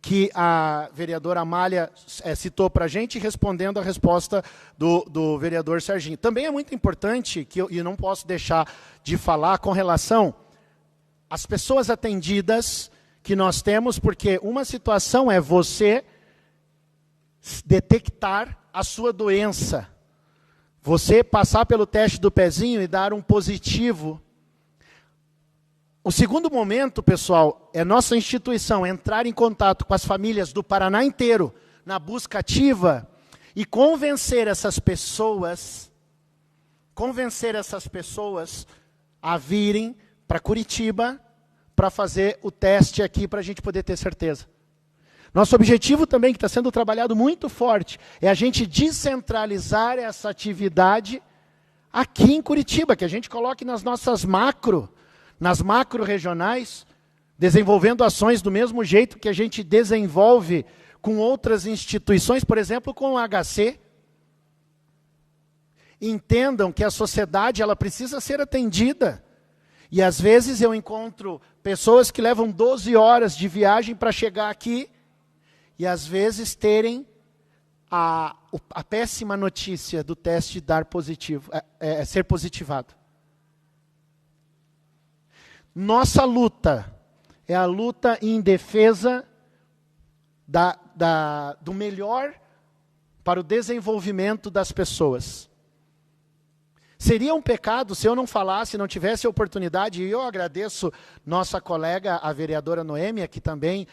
Speaker 4: que a vereadora Amália citou para a gente, respondendo a resposta do vereador Serginho. Também é muito importante, que eu não posso deixar de falar, com relação às pessoas atendidas que nós temos, porque uma situação é você detectar a sua doença, você passar pelo teste do pezinho e dar um positivo. O segundo momento, pessoal, é nossa instituição entrar em contato com as famílias do Paraná inteiro, na busca ativa, e convencer essas pessoas a virem para Curitiba para fazer o teste aqui, para a gente poder ter certeza. Nosso objetivo também, que está sendo trabalhado muito forte, é a gente descentralizar essa atividade aqui em Curitiba, que a gente coloque nas nossas nas macro-regionais, desenvolvendo ações do mesmo jeito que a gente desenvolve com outras instituições, por exemplo, com o HC. Entendam que a sociedade ela precisa ser atendida. E às vezes eu encontro pessoas que levam 12 horas de viagem para chegar aqui, e às vezes terem a péssima notícia do teste dar positivo, ser positivado. Nossa luta é a luta em defesa do melhor para o desenvolvimento das pessoas. Seria um pecado se eu não falasse, não tivesse a oportunidade, e eu agradeço nossa colega, a vereadora Noêmia, que também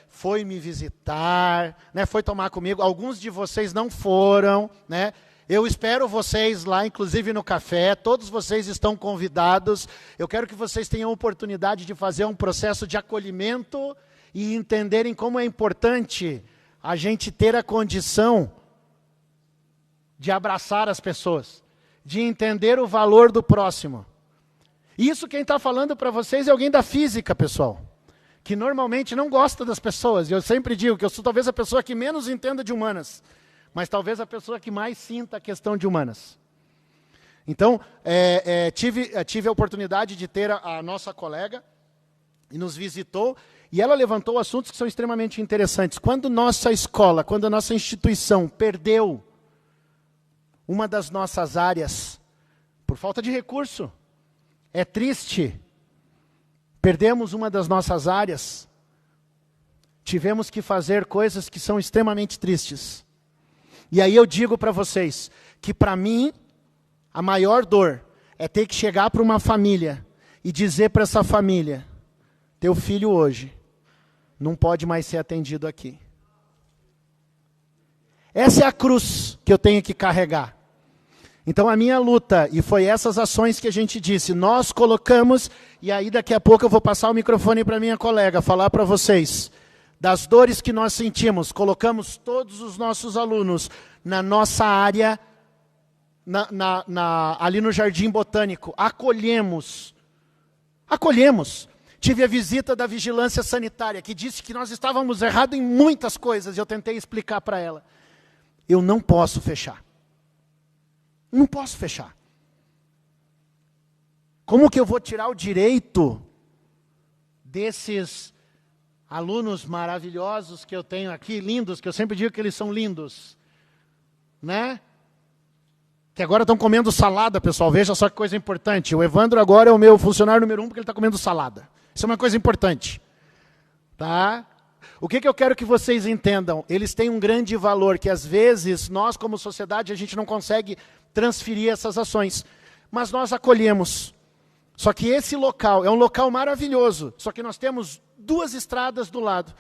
Speaker 4: foi me visitar, né, foi tomar comigo. Alguns de vocês não foram, né? Eu espero vocês lá, inclusive no café, todos vocês estão convidados. Eu quero que vocês tenham a oportunidade de fazer um processo de acolhimento e entenderem como é importante a gente ter a condição de abraçar as pessoas, de entender o valor do próximo. Isso quem está falando para vocês é alguém da física, pessoal, que normalmente não gosta das pessoas. Eu sempre digo que eu sou talvez a pessoa que menos entenda de humanas, mas talvez a pessoa que mais sinta a questão de humanas. Então, tive a oportunidade de ter a nossa colega, e nos visitou, e ela levantou assuntos que são extremamente interessantes. Quando nossa escola, quando a nossa instituição perdeu uma das nossas áreas, por falta de recurso. É triste. Perdemos uma das nossas áreas. Tivemos que fazer coisas que são extremamente tristes. E aí eu digo para vocês que para mim a maior dor é ter que chegar para uma família e dizer para essa família: teu filho hoje não pode mais ser atendido aqui. Essa é a cruz que eu tenho que carregar. Então a minha luta, e foi essas ações que a gente disse, nós colocamos, e aí daqui a pouco eu vou passar o microfone para minha colega, falar para vocês das dores que nós sentimos. Colocamos todos os nossos alunos na nossa área, ali no Jardim Botânico. Acolhemos. Tive a visita da vigilância sanitária, que disse que nós estávamos errados em muitas coisas, e eu tentei explicar para ela. Eu não posso fechar. Não posso fechar. Como que eu vou tirar o direito desses alunos maravilhosos que eu tenho aqui, lindos, que eu sempre digo que eles são lindos, né? Que agora estão comendo salada, pessoal, veja só que coisa importante. O Evandro agora é o meu funcionário número 1 porque ele está comendo salada. Isso é uma coisa importante. Tá? O que eu quero que vocês entendam? Eles têm um grande valor, que às vezes nós como sociedade a gente não consegue transferir essas ações. Mas nós acolhemos. Só que esse local é um local maravilhoso, só que nós temos 2 estradas do lado.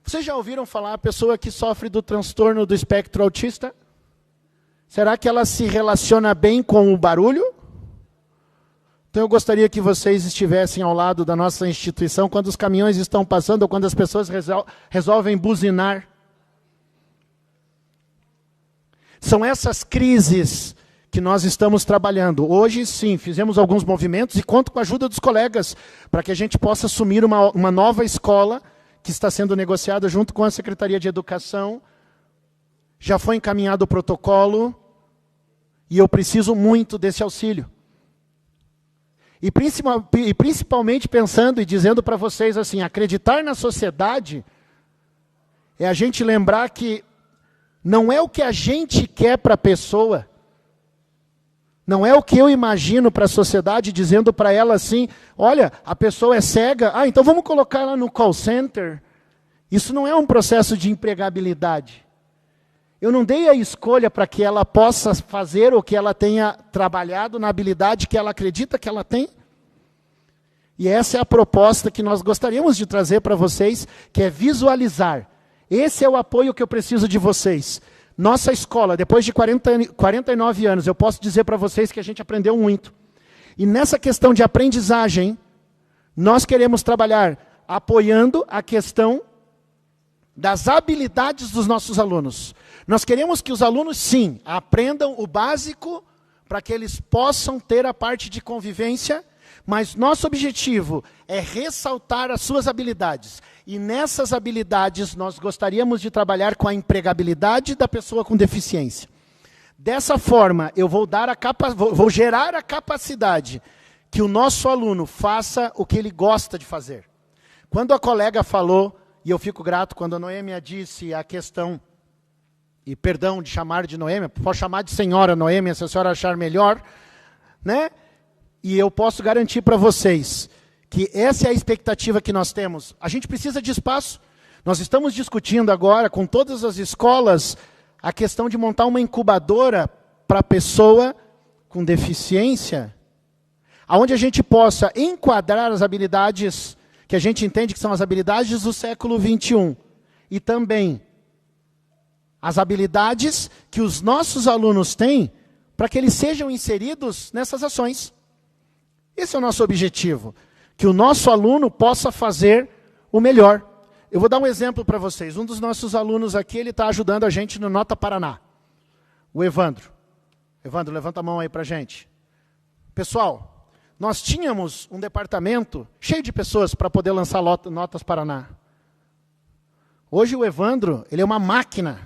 Speaker 4: Vocês já ouviram falar a pessoa que sofre do transtorno do espectro autista? Será que ela se relaciona bem com o barulho? Então eu gostaria que vocês estivessem ao lado da nossa instituição quando os caminhões estão passando ou quando as pessoas resolvem buzinar. São essas crises que nós estamos trabalhando. Hoje, sim, fizemos alguns movimentos e conto com a ajuda dos colegas para que a gente possa assumir uma nova escola que está sendo negociada junto com a Secretaria de Educação. Já foi encaminhado o protocolo e eu preciso muito desse auxílio. E principalmente pensando e dizendo para vocês assim, acreditar na sociedade é a gente lembrar que não é o que a gente quer para a pessoa, não é o que eu imagino para a sociedade, dizendo para ela assim, olha, a pessoa é cega, então vamos colocar ela no call center. Isso não é um processo de empregabilidade. Eu não dei a escolha para que ela possa fazer o que ela tenha trabalhado na habilidade que ela acredita que ela tem. E essa é a proposta que nós gostaríamos de trazer para vocês, que é visualizar. Esse é o apoio que eu preciso de vocês. Nossa escola, depois de 49 anos, eu posso dizer para vocês que a gente aprendeu muito. E nessa questão de aprendizagem, nós queremos trabalhar apoiando a questão das habilidades dos nossos alunos. Nós queremos que os alunos, sim, aprendam o básico para que eles possam ter a parte de convivência, mas nosso objetivo é ressaltar as suas habilidades. E nessas habilidades nós gostaríamos de trabalhar com a empregabilidade da pessoa com deficiência. Dessa forma, eu vou gerar a capacidade que o nosso aluno faça o que ele gosta de fazer. Quando a colega falou, e eu fico grato quando a Noêmia disse a questão, e perdão de chamar de Noêmia, posso chamar de senhora Noêmia, se a senhora achar melhor, né? E eu posso garantir para vocês que essa é a expectativa que nós temos. A gente precisa de espaço. Nós estamos discutindo agora com todas as escolas a questão de montar uma incubadora para a pessoa com deficiência, onde a gente possa enquadrar as habilidades que a gente entende que são as habilidades do século XXI. E também as habilidades que os nossos alunos têm para que eles sejam inseridos nessas ações. Esse é o nosso objetivo, que o nosso aluno possa fazer o melhor. Eu vou dar um exemplo para vocês. Um dos nossos alunos aqui, ele está ajudando a gente no Nota Paraná. O Evandro. Evandro, levanta a mão aí para a gente. Pessoal, nós tínhamos um departamento cheio de pessoas para poder lançar Notas Paraná. Hoje o Evandro, ele é uma máquina.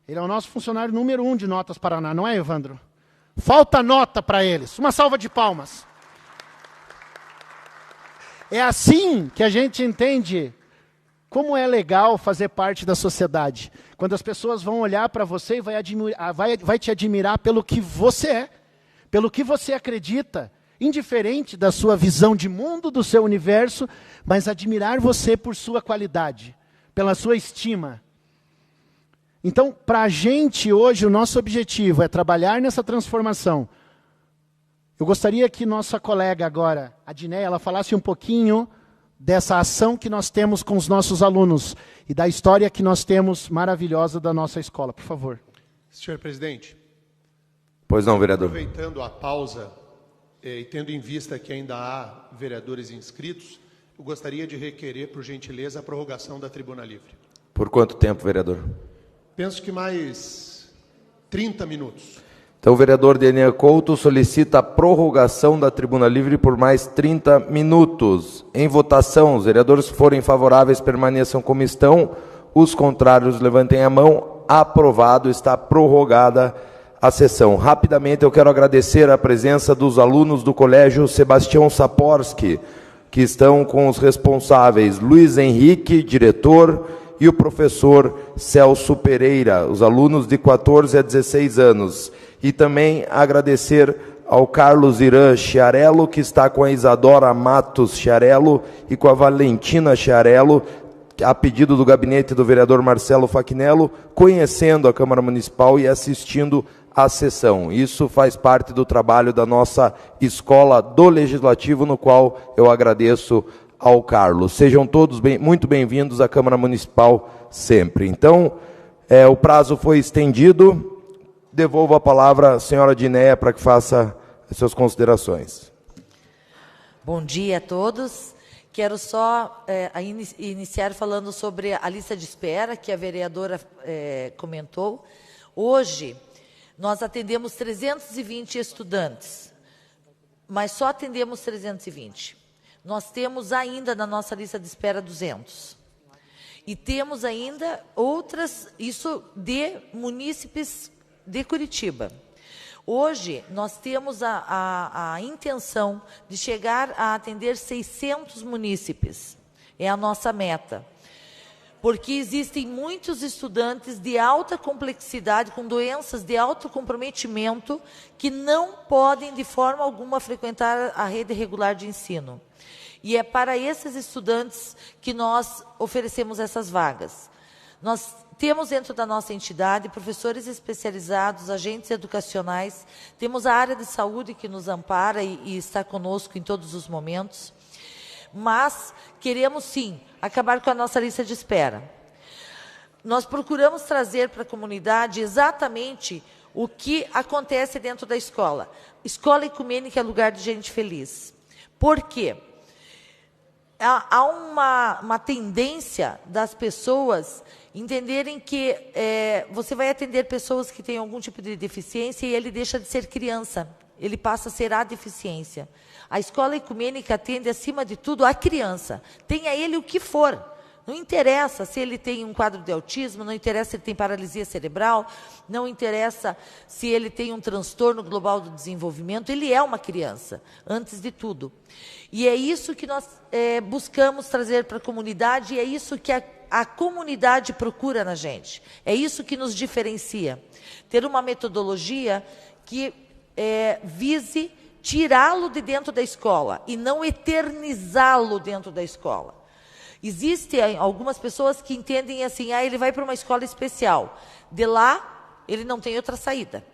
Speaker 4: Ele é o nosso funcionário número 1 de Notas Paraná, não é, Evandro? Falta nota para eles. Uma salva de palmas. É assim que a gente entende como é legal fazer parte da sociedade. Quando as pessoas vão olhar para você e vai te admirar pelo que você é, pelo que você acredita, indiferente da sua visão de mundo, do seu universo, mas admirar você por sua qualidade, pela sua estima. Então, para a gente hoje, o nosso objetivo é trabalhar nessa transformação. Eu gostaria que nossa colega agora, a Dinéia, ela falasse um pouquinho dessa ação que nós temos com os nossos alunos e da história que nós temos maravilhosa da nossa escola, por favor.
Speaker 3: Senhor presidente.
Speaker 6: Pois não, vereador.
Speaker 3: Aproveitando a pausa e tendo em vista que ainda há vereadores inscritos, eu gostaria de requerer, por gentileza, a prorrogação da tribuna livre.
Speaker 6: Por quanto tempo, vereador?
Speaker 3: Penso que mais 30 minutos.
Speaker 6: Então, o vereador Denier Couto solicita a prorrogação da tribuna livre por mais 30 minutos. Em votação, os vereadores que forem favoráveis permaneçam como estão, os contrários levantem a mão. Aprovado, está prorrogada a sessão. Rapidamente, eu quero agradecer a presença dos alunos do Colégio Sebastião Saporsky, que estão com os responsáveis Luiz Henrique, diretor, e o professor Celso Pereira, os alunos de 14 a 16 anos. E também agradecer ao Carlos Irã Chiarello, que está com a Isadora Matos Chiarello e com a Valentina Chiarello, a pedido do gabinete do vereador Marcelo Fachinello, conhecendo a Câmara Municipal e assistindo à sessão. Isso faz parte do trabalho da nossa escola do Legislativo, no qual eu agradeço ao Carlos. Sejam todos muito bem-vindos à Câmara Municipal sempre. Então, o prazo foi estendido. Devolvo a palavra à senhora Dinéia para que faça as suas considerações.
Speaker 9: Bom dia a todos. Quero só iniciar falando sobre a lista de espera que a vereadora comentou. Hoje, nós atendemos 320 estudantes, mas só atendemos 320. Nós temos ainda na nossa lista de espera 200. E temos ainda outras, isso de munícipes de Curitiba. Hoje, nós temos a intenção de chegar a atender 600 munícipes. É a nossa meta. Porque existem muitos estudantes de alta complexidade, com doenças de alto comprometimento, que não podem, de forma alguma, frequentar a rede regular de ensino. E é para esses estudantes que nós oferecemos essas vagas. Nós temos dentro da nossa entidade professores especializados, agentes educacionais, temos a área de saúde que nos ampara e está conosco em todos os momentos, mas queremos sim acabar com a nossa lista de espera. Nós procuramos trazer para a comunidade exatamente o que acontece dentro da escola. Escola ecumênica é lugar de gente feliz. Por quê? Há uma tendência das pessoas entenderem que você vai atender pessoas que têm algum tipo de deficiência e ele deixa de ser criança, ele passa a ser a deficiência. A escola ecumênica atende, acima de tudo, a criança, tenha ele o que for. Não interessa se ele tem um quadro de autismo, não interessa se ele tem paralisia cerebral, não interessa se ele tem um transtorno global do desenvolvimento, ele é uma criança, antes de tudo. E é isso que nós buscamos trazer para a comunidade, e é isso que a comunidade procura na gente. É isso que nos diferencia. Ter uma metodologia que vise tirá-lo de dentro da escola e não eternizá-lo dentro da escola. Existem algumas pessoas que entendem assim, ele vai para uma escola especial. De lá, ele não tem outra saída.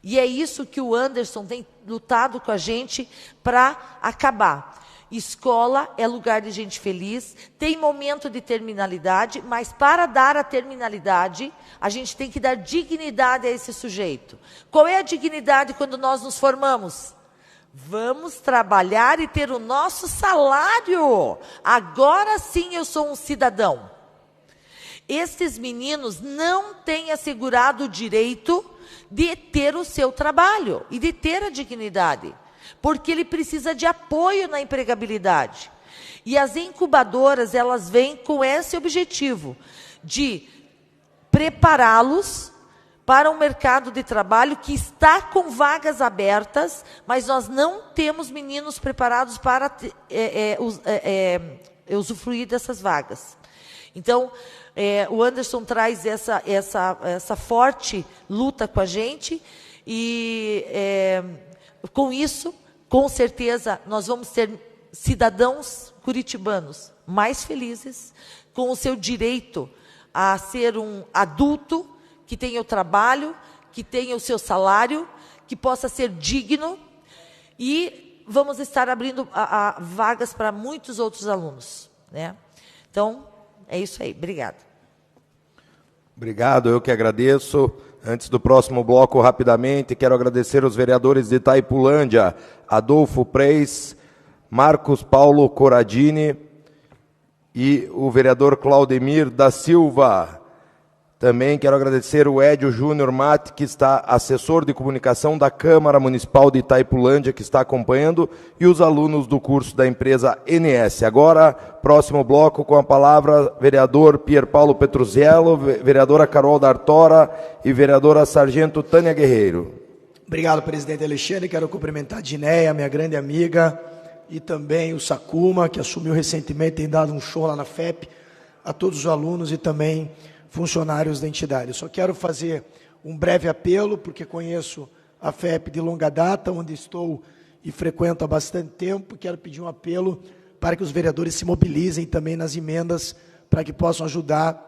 Speaker 9: E é isso que o Anderson tem lutado com a gente para acabar. Escola é lugar de gente feliz, tem momento de terminalidade, mas para dar a terminalidade, a gente tem que dar dignidade a esse sujeito. Qual é a dignidade quando nós nos formamos? Vamos trabalhar e ter o nosso salário. Agora sim eu sou um cidadão. Esses meninos não têm assegurado o direito de ter o seu trabalho e de ter a dignidade, porque ele precisa de apoio na empregabilidade. E as incubadoras, elas vêm com esse objetivo, de prepará-los para um mercado de trabalho que está com vagas abertas, mas nós não temos meninos preparados para usufruir dessas vagas. Então, o Anderson traz essa forte luta com a gente e, com isso, com certeza, nós vamos ter cidadãos curitibanos mais felizes, com o seu direito a ser um adulto que tenha o trabalho, que tenha o seu salário, que possa ser digno, e vamos estar abrindo vagas para muitos outros alunos, né? Então, é isso aí. Obrigada.
Speaker 6: Obrigado, eu que agradeço. Antes do próximo bloco, rapidamente, quero agradecer os vereadores de Itaipulândia, Adolfo Preis, Marcos Paulo Coradini e o vereador Claudemir da Silva. Também quero agradecer o Edio Júnior Mate, que está assessor de comunicação da Câmara Municipal de Itaipulândia, que está acompanhando, e os alunos do curso da empresa NS. Agora, próximo bloco, com a palavra, vereador Pier Paulo Petruziello, vereadora Carol D'Artora e vereadora Sargento Tânia Guerreiro.
Speaker 10: Obrigado, presidente Alexandre. Quero cumprimentar a Dineia, minha grande amiga, e também o Sakuma, que assumiu recentemente, tem dado um show lá na FEP, a todos os alunos e também funcionários da entidade. Só quero fazer um breve apelo, porque conheço a FEP de longa data, onde estou e frequento há bastante tempo. Quero pedir um apelo para que os vereadores se mobilizem também nas emendas, para que possam ajudar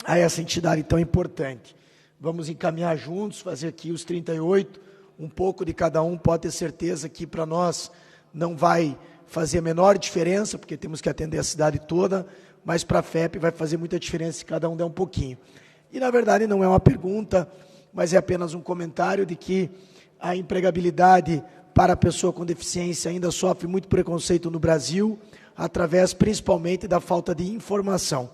Speaker 10: a essa entidade tão importante. Vamos encaminhar juntos, fazer aqui os 38, um pouco de cada um, pode ter certeza que para nós não vai fazer a menor diferença, porque temos que atender a cidade toda, mas para a FEP vai fazer muita diferença se cada um der um pouquinho. E, na verdade, não é uma pergunta, mas é apenas um comentário de que a empregabilidade para a pessoa com deficiência ainda sofre muito preconceito no Brasil, através principalmente da falta de informação.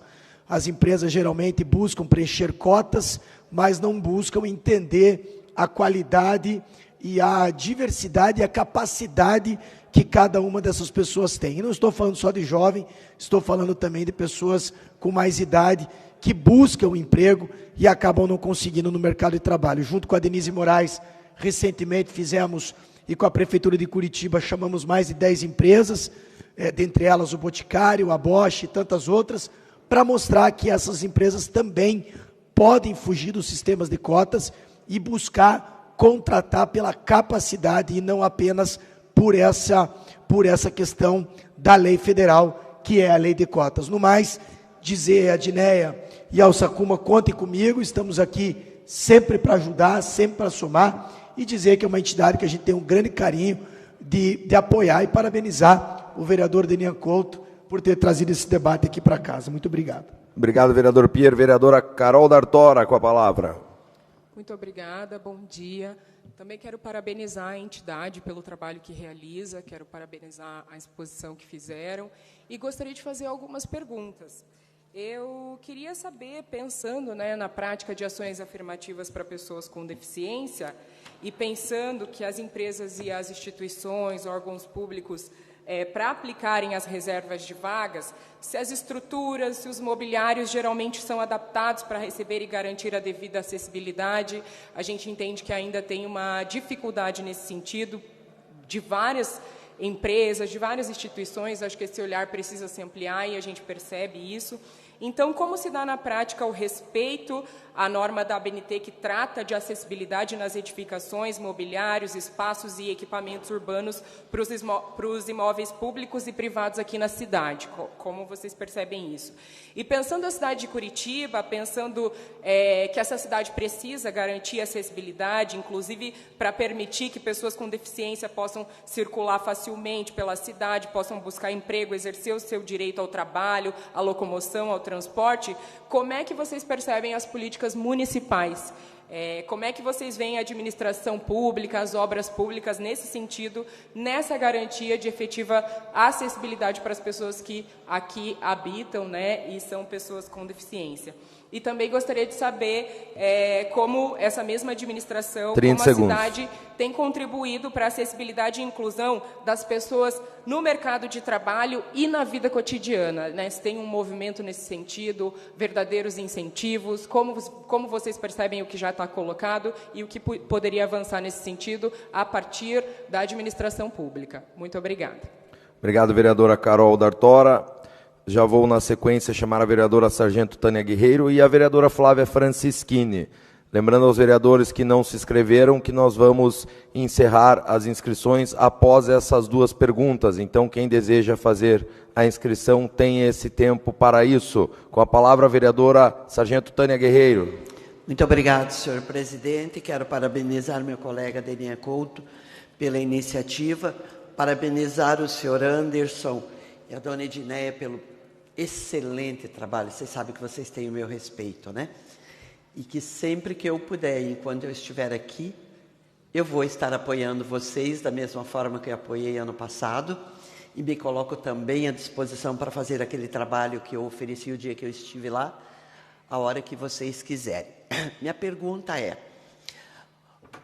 Speaker 10: As empresas geralmente buscam preencher cotas, mas não buscam entender a qualidade e a diversidade e a capacidade que cada uma dessas pessoas tem. E não estou falando só de jovem, estou falando também de pessoas com mais idade que buscam emprego e acabam não conseguindo no mercado de trabalho. Junto com a Denise Moraes, recentemente fizemos, e com a Prefeitura de Curitiba, chamamos mais de 10 empresas, dentre elas o Boticário, a Bosch e tantas outras, para mostrar que essas empresas também podem fugir dos sistemas de cotas e buscar contratar pela capacidade e não apenas por essa questão da lei federal, que é a lei de cotas. No mais, dizer a Dineia e ao Sakuma, contem comigo, estamos aqui sempre para ajudar, sempre para somar, e dizer que é uma entidade que a gente tem um grande carinho de apoiar e parabenizar o vereador Denian Couto por ter trazido esse debate aqui para casa. Muito obrigado.
Speaker 6: Obrigado, vereador Pier. Vereadora Carol D'Artora, com a palavra.
Speaker 11: Muito obrigada, bom dia. Também quero parabenizar a entidade pelo trabalho que realiza, quero parabenizar a exposição que fizeram e gostaria de fazer algumas perguntas. Eu queria saber, pensando, na prática de ações afirmativas para pessoas com deficiência e pensando que as empresas e as instituições, órgãos públicos, para aplicarem as reservas de vagas, se as estruturas, se os mobiliários geralmente são adaptados para receber e garantir a devida acessibilidade. A gente entende que ainda tem uma dificuldade nesse sentido, de várias empresas, de várias instituições. Acho que esse olhar precisa se ampliar e a gente percebe isso. Então, como se dá na prática o respeito à norma da ABNT que trata de acessibilidade nas edificações, mobiliários, espaços e equipamentos urbanos para os imóveis públicos e privados aqui na cidade? Como vocês percebem isso? E pensando a cidade de Curitiba, pensando que essa cidade precisa garantir acessibilidade, inclusive para permitir que pessoas com deficiência possam circular facilmente pela cidade, possam buscar emprego, exercer o seu direito ao trabalho, à locomoção, ao transporte, como é que vocês percebem as políticas municipais? Como é que vocês veem a administração pública, as obras públicas nesse sentido, nessa garantia de efetiva acessibilidade para as pessoas que aqui habitam, e são pessoas com deficiência? E também gostaria de saber como essa mesma administração, como a cidade tem contribuído para a acessibilidade e inclusão das pessoas no mercado de trabalho e na vida cotidiana. Se tem um movimento nesse sentido, verdadeiros incentivos, como vocês percebem o que já está colocado e o que poderia avançar nesse sentido a partir da administração pública. Muito obrigada.
Speaker 6: Obrigado, vereadora Carol D'Artora. já vou na sequência chamar a vereadora Sargento Tânia Guerreiro e a vereadora Flávia Francischini. Lembrando aos vereadores que não se inscreveram que nós vamos encerrar as inscrições após essas duas perguntas. Então, quem deseja fazer a inscrição tem esse tempo para isso. Com a palavra, a vereadora Sargento Tânia Guerreiro.
Speaker 12: Muito obrigado, senhor presidente. Quero parabenizar meu colega Denian Couto pela iniciativa, parabenizar o senhor Anderson e a dona Edneia pelo excelente trabalho. Vocês sabem que vocês têm o meu respeito, né? E que sempre que eu puder, enquanto eu estiver aqui, eu vou estar apoiando vocês da mesma forma que eu apoiei ano passado e me coloco também à disposição para fazer aquele trabalho que eu ofereci o dia que eu estive lá, a hora que vocês quiserem. Minha pergunta é,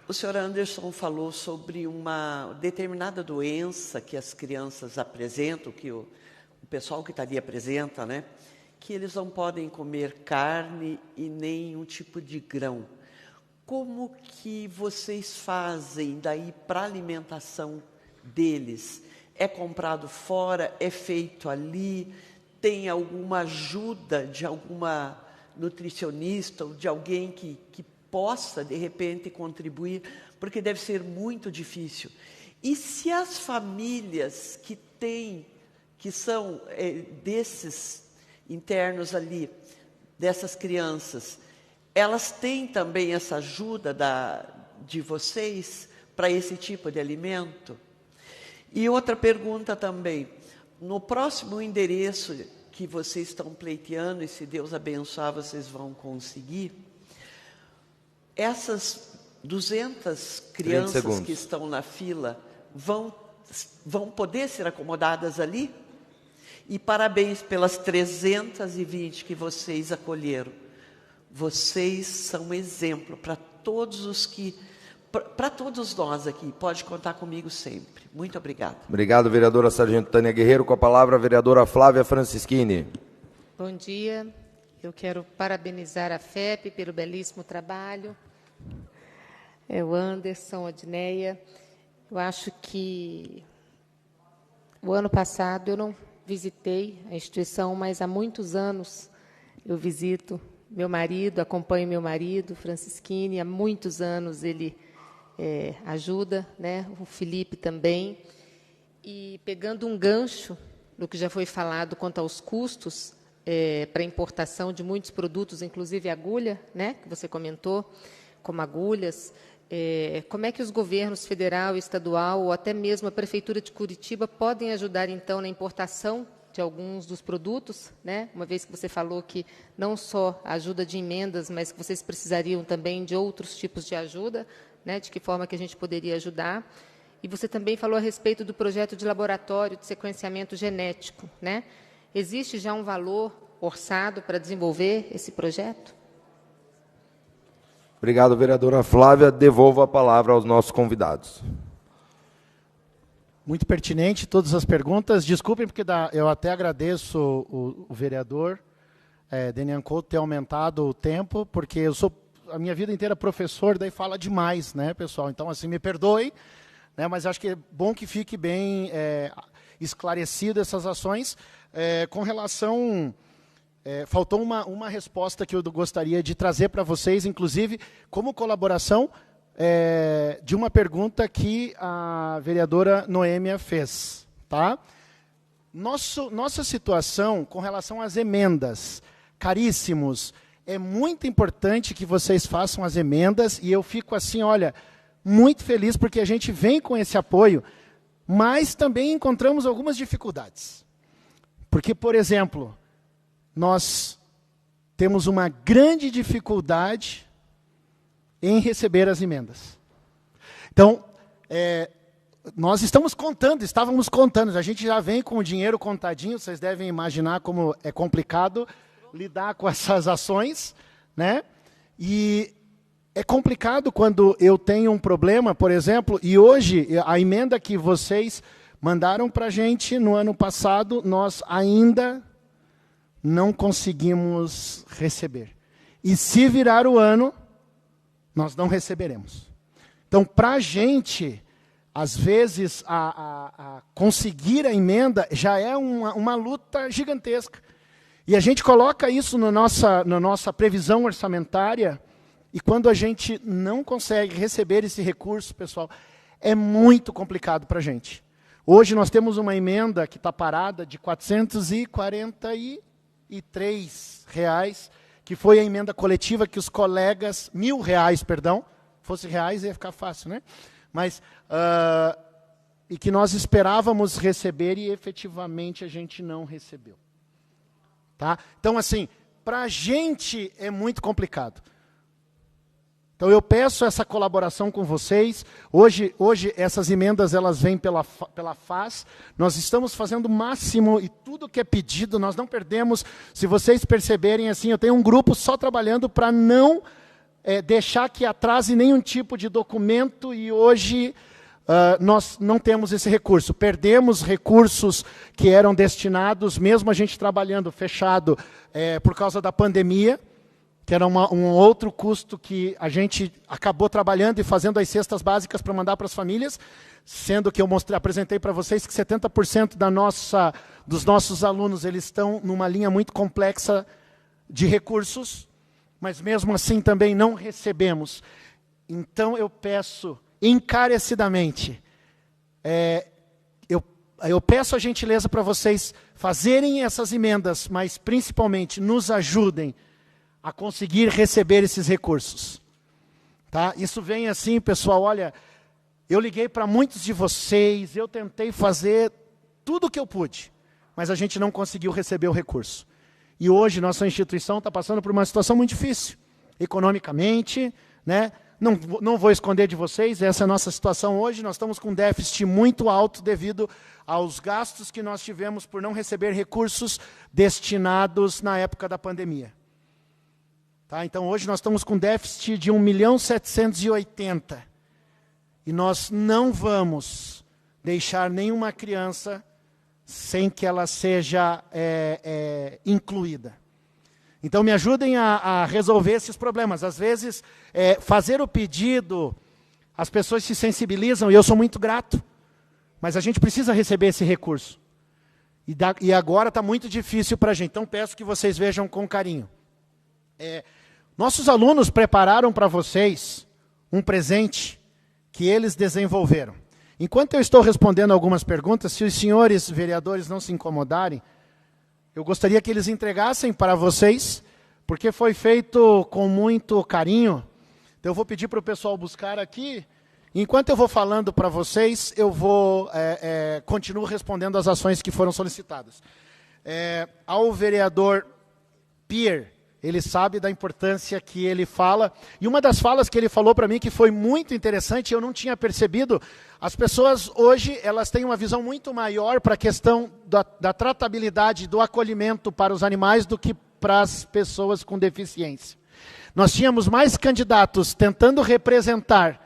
Speaker 12: o senhor Anderson falou sobre uma determinada doença que as crianças apresentam, que o pessoal que está ali apresenta, né? Que eles não podem comer carne e nenhum tipo de grão. Como que vocês fazem daí para a alimentação deles? É comprado fora? É feito ali? Tem alguma ajuda de alguma nutricionista ou de alguém que possa, de repente, contribuir? Porque deve ser muito difícil. E se as famílias que são desses internos ali, dessas crianças, elas têm também essa ajuda de vocês para esse tipo de alimento? E outra pergunta também, no próximo endereço que vocês estão pleiteando, e se Deus abençoar, vocês vão conseguir, essas 200 crianças que estão na fila vão poder ser acomodadas ali? E parabéns pelas 320 que vocês acolheram. Vocês são exemplo para todos nós aqui. Pode contar comigo sempre. Muito obrigada.
Speaker 6: Obrigado, vereadora Sargento Tânia Guerreiro. Com a palavra, a vereadora Flávia Francischini.
Speaker 13: Bom dia. Eu quero parabenizar a FEP pelo belíssimo trabalho. O Anderson, a Edneia. Eu acho que o ano passado eu não visitei a instituição, mas há muitos anos eu visito meu marido, acompanho meu marido, Francischini, há muitos anos ele ajuda, né? O Felipe também. E pegando um gancho do que já foi falado quanto aos custos para importação de muitos produtos, inclusive agulha, né? Que você comentou, como agulhas, como é que os governos federal e estadual, ou até mesmo a Prefeitura de Curitiba, podem ajudar, então, na importação de alguns dos produtos, né? Uma vez que você falou que não só a ajuda de emendas, mas que vocês precisariam também de outros tipos de ajuda, né? De que forma que a gente poderia ajudar. E você também falou a respeito do projeto de laboratório de sequenciamento genético, né? Existe já um valor orçado para desenvolver esse projeto?
Speaker 6: Obrigado, vereadora Flávia. Devolvo a palavra aos nossos convidados.
Speaker 4: Muito pertinente todas as perguntas. Desculpem, porque eu até agradeço o vereador Denian Couto ter aumentado o tempo, porque eu sou a minha vida inteira professor, daí fala demais, né, pessoal? Então, assim, me perdoe, né, mas acho que é bom que fique bem esclarecido essas ações. Com relação... faltou uma resposta que eu gostaria de trazer para vocês, inclusive, como colaboração de uma pergunta que a vereadora Noêmia fez. Tá? Nossa situação com relação às emendas, caríssimos, é muito importante que vocês façam as emendas, e eu fico assim, olha, muito feliz, porque a gente vem com esse apoio, mas também encontramos algumas dificuldades. Porque, por exemplo... nós temos uma grande dificuldade em receber as emendas. Então, nós estávamos contando, a gente já vem com o dinheiro contadinho, vocês devem imaginar como é complicado lidar com essas ações, né? E é complicado quando eu tenho um problema, por exemplo, e hoje a emenda que vocês mandaram para a gente no ano passado, nós ainda não conseguimos receber. E se virar o ano, nós não receberemos. Então, para a gente, às vezes, conseguir a emenda já é uma luta gigantesca. E a gente coloca isso na nossa previsão orçamentária, e quando a gente não consegue receber esse recurso, pessoal, é muito complicado para a gente. Hoje nós temos uma emenda que está parada de R$ 443, que foi a emenda coletiva que os colegas, R$ 1.000, perdão, fosse reais ia ficar fácil, né? Mas, e que nós esperávamos receber e efetivamente a gente não recebeu. Tá? Então, assim, para a gente é muito complicado. Então, eu peço essa colaboração com vocês. Hoje essas emendas elas vêm pela FAS. Nós estamos fazendo o máximo e tudo que é pedido, nós não perdemos. Se vocês perceberem, assim, eu tenho um grupo só trabalhando para não deixar que atrase nenhum tipo de documento, e hoje nós não temos esse recurso. Perdemos recursos que eram destinados, mesmo a gente trabalhando fechado por causa da pandemia, que era um outro custo que a gente acabou trabalhando e fazendo as cestas básicas para mandar para as famílias, sendo que eu apresentei para vocês que 70% dos nossos alunos eles estão numa linha muito complexa de recursos, mas mesmo assim também não recebemos. Então eu peço encarecidamente, eu peço a gentileza para vocês fazerem essas emendas, mas principalmente nos ajudem a conseguir receber esses recursos. Tá? Isso vem assim, pessoal, olha, eu liguei para muitos de vocês, eu tentei fazer tudo o que eu pude, mas a gente não conseguiu receber o recurso. E hoje nossa instituição está passando por uma situação muito difícil, economicamente, né? Não vou esconder de vocês, essa é a nossa situação hoje, nós estamos com um déficit muito alto devido aos gastos que nós tivemos por não receber recursos destinados na época da pandemia. Tá? Então, hoje nós estamos com déficit de 1.780.000. E nós não vamos deixar nenhuma criança sem que ela seja incluída. Então, me ajudem a resolver esses problemas. Às vezes, fazer o pedido, as pessoas se sensibilizam, e eu sou muito grato, mas a gente precisa receber esse recurso. E agora está muito difícil para a gente. Então, peço que vocês vejam com carinho. Nossos alunos prepararam para vocês um presente que eles desenvolveram. Enquanto eu estou respondendo algumas perguntas, se os senhores vereadores não se incomodarem, eu gostaria que eles entregassem para vocês, porque foi feito com muito carinho. Então, eu vou pedir para o pessoal buscar aqui. Enquanto eu vou falando para vocês, eu vou continuo respondendo as ações que foram solicitadas. Ao vereador Pierre, ele sabe da importância que ele fala. E uma das falas que ele falou para mim, que foi muito interessante, eu não tinha percebido, as pessoas hoje elas têm uma visão muito maior para a questão da tratabilidade, do acolhimento para os animais do que para as pessoas com deficiência. Nós tínhamos mais candidatos tentando representar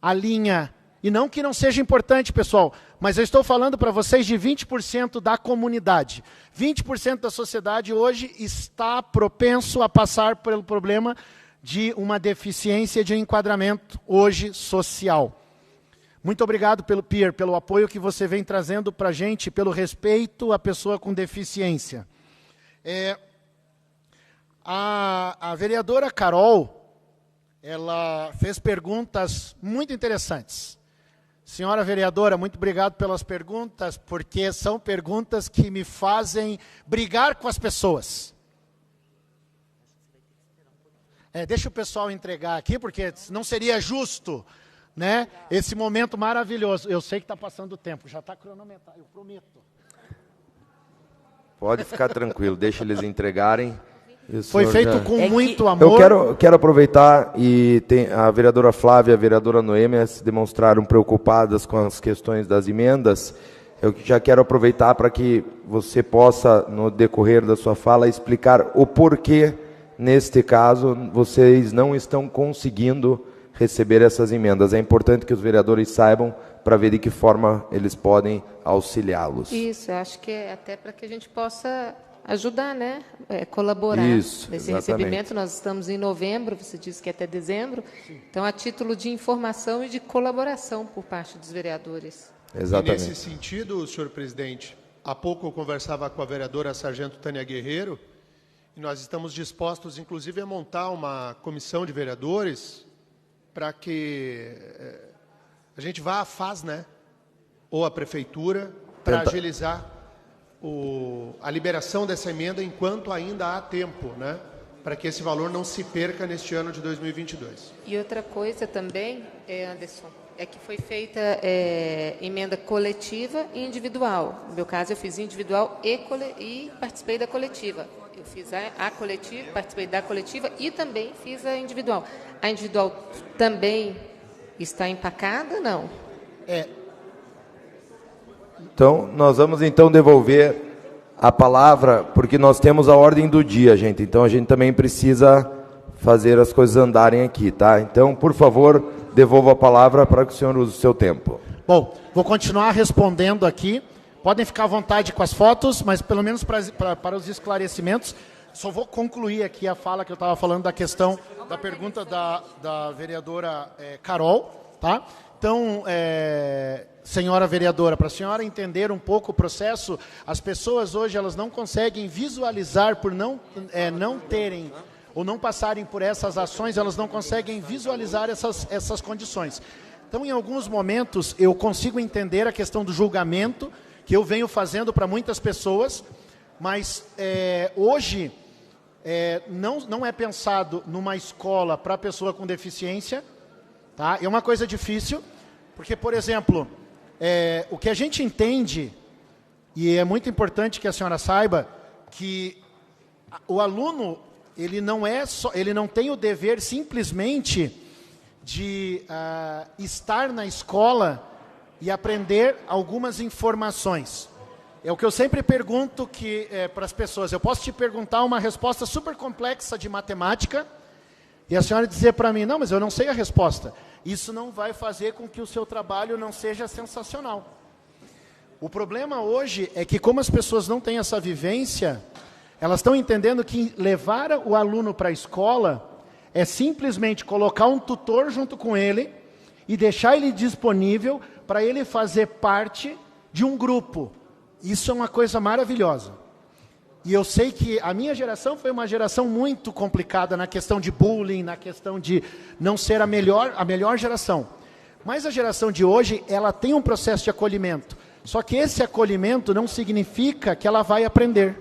Speaker 4: a linha, e não que não seja importante, pessoal, mas eu estou falando para vocês de 20% da comunidade. 20% da sociedade hoje está propenso a passar pelo problema de uma deficiência de enquadramento hoje social. Muito obrigado, Pierre, pelo apoio que você vem trazendo para a gente, pelo respeito à pessoa com deficiência. A vereadora Carol, ela fez perguntas muito interessantes. Senhora vereadora, muito obrigado pelas perguntas, porque são perguntas que me fazem brigar com as pessoas. Deixa o pessoal entregar aqui, porque não seria justo, né? Esse momento maravilhoso. Eu sei que está passando o tempo, já está cronometrado, eu prometo.
Speaker 6: Pode ficar tranquilo, deixa eles entregarem.
Speaker 4: Foi feito com muito amor.
Speaker 6: Eu quero aproveitar, e a vereadora Flávia e a vereadora Noêmia se demonstraram preocupadas com as questões das emendas. Eu já quero aproveitar para que você possa, no decorrer da sua fala, explicar o porquê, neste caso, vocês não estão conseguindo receber essas emendas. É importante que os vereadores saibam para ver de que forma eles podem auxiliá-los.
Speaker 13: Isso, eu acho que é até para que a gente possa ajudar, né? Colaborar
Speaker 6: Isso,
Speaker 13: nesse
Speaker 6: exatamente.
Speaker 13: recebimento. Nós estamos em novembro, você disse que é até dezembro. Sim. Então, a título de informação e de colaboração por parte dos vereadores.
Speaker 6: Exatamente.
Speaker 3: E nesse sentido, senhor presidente, há pouco eu conversava com a vereadora Sargento Tânia Guerreiro, e nós estamos dispostos, inclusive, a montar uma comissão de vereadores para que a gente vá à FAS, né? Ou à prefeitura, para agilizar a liberação dessa emenda enquanto ainda há tempo, né? Para que esse valor não se perca neste ano de 2022.
Speaker 13: E outra coisa também, Anderson, é que foi feita emenda coletiva e individual. No meu caso, eu fiz individual e participei da coletiva. Eu fiz a coletiva, participei da coletiva e também fiz a individual. A individual também está empacada, não?
Speaker 6: Então, nós vamos então devolver a palavra, porque nós temos a ordem do dia, gente. Então, a gente também precisa fazer as coisas andarem aqui, tá? Então, por favor, devolva a palavra para que o senhor use o seu tempo.
Speaker 4: Bom, vou continuar respondendo aqui. Podem ficar à vontade com as fotos, mas pelo menos para os esclarecimentos, só vou concluir aqui a fala que eu estava falando da questão da pergunta da vereadora Carol, tá? Então, senhora vereadora, para a senhora entender um pouco o processo, as pessoas hoje elas não conseguem visualizar por não terem ou não passarem por essas ações, elas não conseguem visualizar essas condições. Então, em alguns momentos, eu consigo entender a questão do julgamento, que eu venho fazendo para muitas pessoas, mas hoje não é pensado numa escola para pessoa com deficiência, tá? É uma coisa difícil, porque, por exemplo, o que a gente entende, e é muito importante que a senhora saiba, que o aluno ele não tem o dever simplesmente de estar na escola e aprender algumas informações. É o que eu sempre pergunto para as pessoas. Eu posso te perguntar uma resposta super complexa de matemática e a senhora dizer para mim, não, mas eu não sei a resposta. Isso não vai fazer com que o seu trabalho não seja sensacional. O problema hoje é que, como as pessoas não têm essa vivência, elas estão entendendo que levar o aluno para a escola é simplesmente colocar um tutor junto com ele e deixar ele disponível para ele fazer parte de um grupo. Isso é uma coisa maravilhosa. E eu sei que a minha geração foi uma geração muito complicada na questão de bullying, na questão de não ser a melhor geração. Mas a geração de hoje, ela tem um processo de acolhimento. Só que esse acolhimento não significa que ela vai aprender.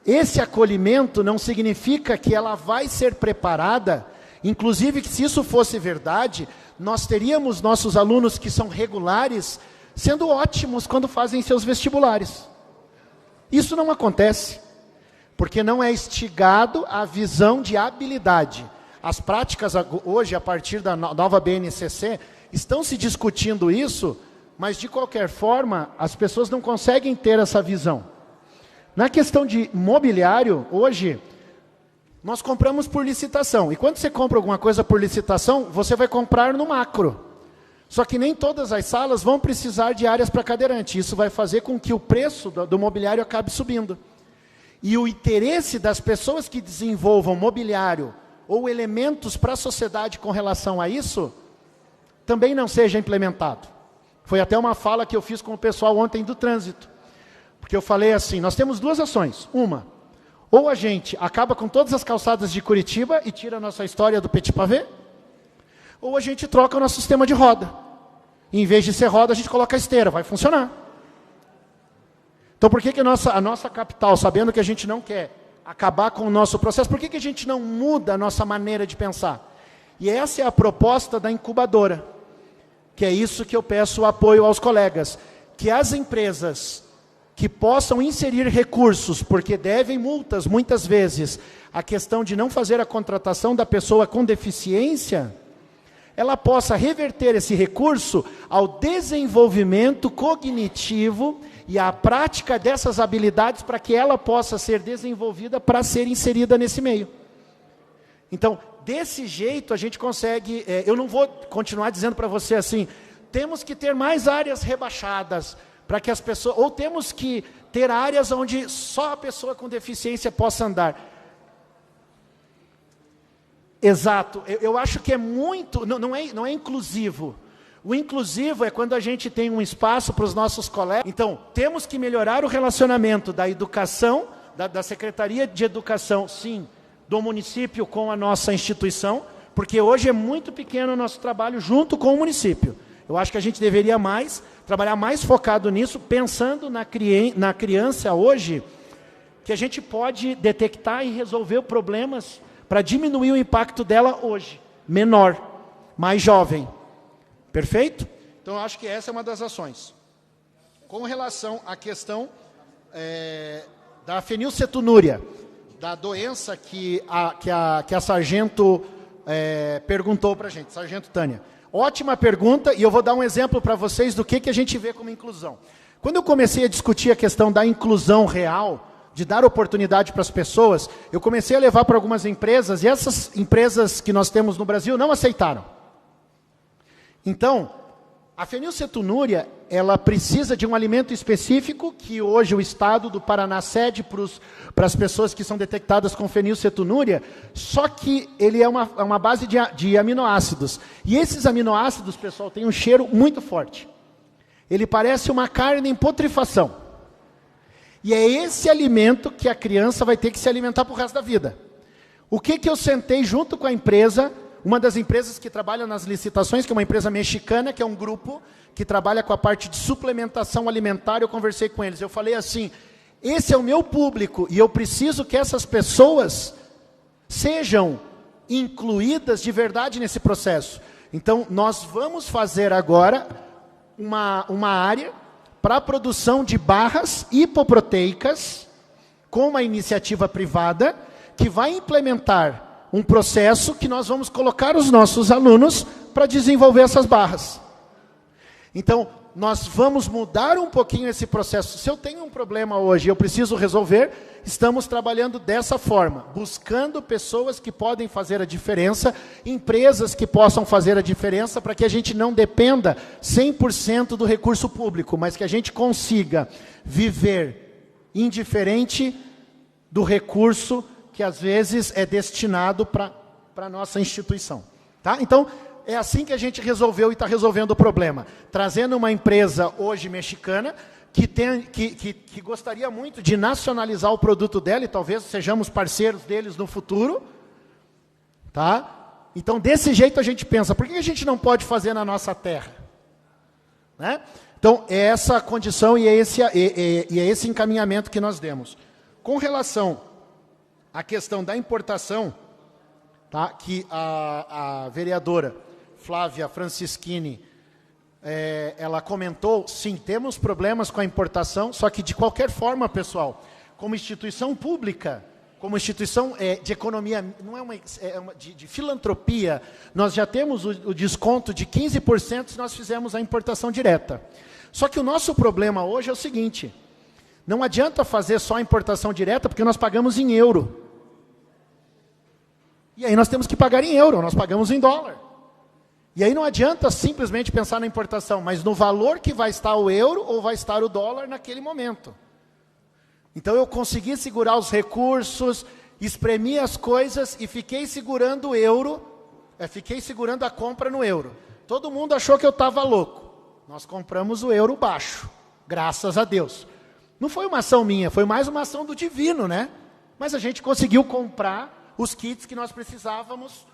Speaker 4: Esse acolhimento não significa que ela vai ser preparada, inclusive que se isso fosse verdade, nós teríamos nossos alunos que são regulares, sendo ótimos quando fazem seus vestibulares. Isso não acontece, porque não é instigado a visão de habilidade. As práticas hoje, a partir da nova BNCC, estão se discutindo isso, mas de qualquer forma, as pessoas não conseguem ter essa visão. Na questão de mobiliário, hoje, nós compramos por licitação. E quando você compra alguma coisa por licitação, você vai comprar no macro. Só que nem todas as salas vão precisar de áreas para cadeirante. Isso vai fazer com que o preço do mobiliário acabe subindo. E o interesse das pessoas que desenvolvam mobiliário ou elementos para a sociedade com relação a isso, também não seja implementado. Foi até uma fala que eu fiz com o pessoal ontem do trânsito. Porque eu falei assim, nós temos duas ações. Uma, ou a gente acaba com todas as calçadas de Curitiba e tira a nossa história do petit pavé, ou a gente troca o nosso sistema de roda. E, em vez de ser roda, a gente coloca a esteira, vai funcionar. Então, por que a nossa capital, sabendo que a gente não quer acabar com o nosso processo, por que a gente não muda a nossa maneira de pensar? E essa é a proposta da incubadora, que é isso que eu peço o apoio aos colegas, que as empresas que possam inserir recursos, porque devem multas, muitas vezes, a questão de não fazer a contratação da pessoa com deficiência, ela possa reverter esse recurso ao desenvolvimento cognitivo e à prática dessas habilidades para que ela possa ser desenvolvida para ser inserida nesse meio. Então, desse jeito a gente consegue, eu não vou continuar dizendo para você assim, temos que ter mais áreas rebaixadas, para que as pessoas, ou temos que ter áreas onde só a pessoa com deficiência possa andar. Exato, eu acho que é muito, não é inclusivo. O inclusivo é quando a gente tem um espaço para os nossos colegas. Então, temos que melhorar o relacionamento da educação, da Secretaria de Educação, sim, do município com a nossa instituição, porque hoje é muito pequeno o nosso trabalho junto com o município. Eu acho que a gente deveria trabalhar mais focado nisso, pensando na criança hoje, que a gente pode detectar e resolver problemas para diminuir o impacto dela hoje, menor, mais jovem. Perfeito? Então, eu acho que essa é uma das ações. Com relação à questão da fenilcetonúria, da doença que a sargento perguntou para a gente, sargento Tânia. Ótima pergunta, e eu vou dar um exemplo para vocês do que a gente vê como inclusão. Quando eu comecei a discutir a questão da inclusão real, de dar oportunidade para as pessoas, eu comecei a levar para algumas empresas, e essas empresas que nós temos no Brasil não aceitaram. Então, a fenilcetonúria, ela precisa de um alimento específico, que hoje o Estado do Paraná cede para as pessoas que são detectadas com fenilcetonúria, só que ele é uma base de aminoácidos. E esses aminoácidos, pessoal, têm um cheiro muito forte. Ele parece uma carne em putrefação. E é esse alimento que a criança vai ter que se alimentar para o resto da vida. O que eu sentei junto com a empresa, uma das empresas que trabalha nas licitações, que é uma empresa mexicana, que é um grupo que trabalha com a parte de suplementação alimentar, eu conversei com eles. Eu falei assim, esse é o meu público e eu preciso que essas pessoas sejam incluídas de verdade nesse processo. Então, nós vamos fazer agora uma área para a produção de barras hipoproteicas com uma iniciativa privada que vai implementar um processo que nós vamos colocar os nossos alunos para desenvolver essas barras. Então, nós vamos mudar um pouquinho esse processo. Se eu tenho um problema hoje e eu preciso resolver, estamos trabalhando dessa forma, buscando pessoas que podem fazer a diferença, empresas que possam fazer a diferença, para que a gente não dependa 100% do recurso público, mas que a gente consiga viver indiferente do recurso que às vezes é destinado para a nossa instituição. Tá? Então, é assim que a gente resolveu e está resolvendo o problema. Trazendo uma empresa hoje mexicana que gostaria muito de nacionalizar o produto dela e talvez sejamos parceiros deles no futuro. Tá? Então, desse jeito a gente pensa, por que a gente não pode fazer na nossa terra? Né? Então, é essa a condição e é esse encaminhamento que nós demos. Com relação à questão da importação, tá? Que a vereadora Flávia Francischini, ela comentou, sim, temos problemas com a importação, só que de qualquer forma, pessoal, como instituição pública, como instituição de economia, não é de filantropia, nós já temos o desconto de 15% se nós fizermos a importação direta. Só que o nosso problema hoje é o seguinte, não adianta fazer só a importação direta, porque nós pagamos em euro. E aí nós temos que pagar em euro, nós pagamos em dólar. E aí não adianta simplesmente pensar na importação, mas no valor que vai estar o euro ou vai estar o dólar naquele momento. Então eu consegui segurar os recursos, espremi as coisas e fiquei segurando o euro, fiquei segurando a compra no euro. Todo mundo achou que eu estava louco. Nós compramos o euro baixo, graças a Deus. Não foi uma ação minha, foi mais uma ação do divino, né? Mas a gente conseguiu comprar os kits que nós precisávamos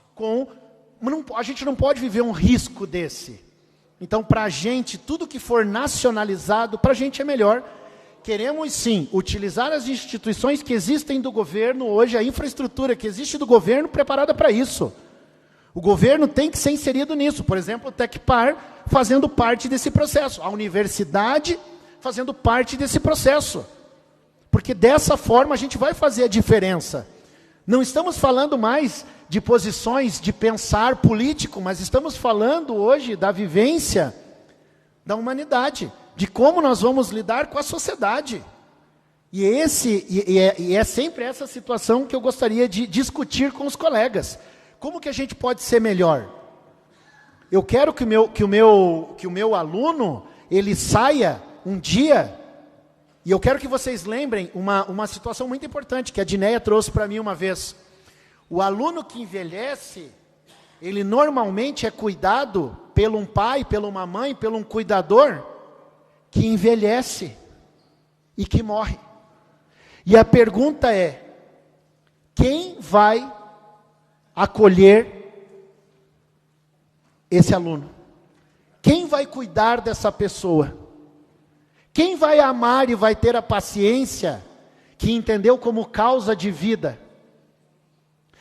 Speaker 4: a gente não pode viver um risco desse. Então, para a gente, tudo que for nacionalizado, para a gente é melhor. Queremos, sim, utilizar as instituições que existem do governo hoje, a infraestrutura que existe do governo preparada para isso. O governo tem que ser inserido nisso. Por exemplo, o Tecpar fazendo parte desse processo. A universidade fazendo parte desse processo. Porque dessa forma a gente vai fazer a diferença. Não estamos falando mais de posições de pensar político, mas estamos falando hoje da vivência da humanidade, de como nós vamos lidar com a sociedade. E é sempre essa situação que eu gostaria de discutir com os colegas. Como que a gente pode ser melhor? Eu quero que o meu aluno, ele saia um dia, E eu quero que vocês lembrem uma situação muito importante que a Dineia trouxe para mim uma vez. O aluno que envelhece, ele normalmente é cuidado por um pai, por uma mãe, por um cuidador que envelhece e que morre. E a pergunta é: quem vai acolher esse aluno? Quem vai cuidar dessa pessoa? Quem vai amar e vai ter a paciência que entendeu como causa de vida?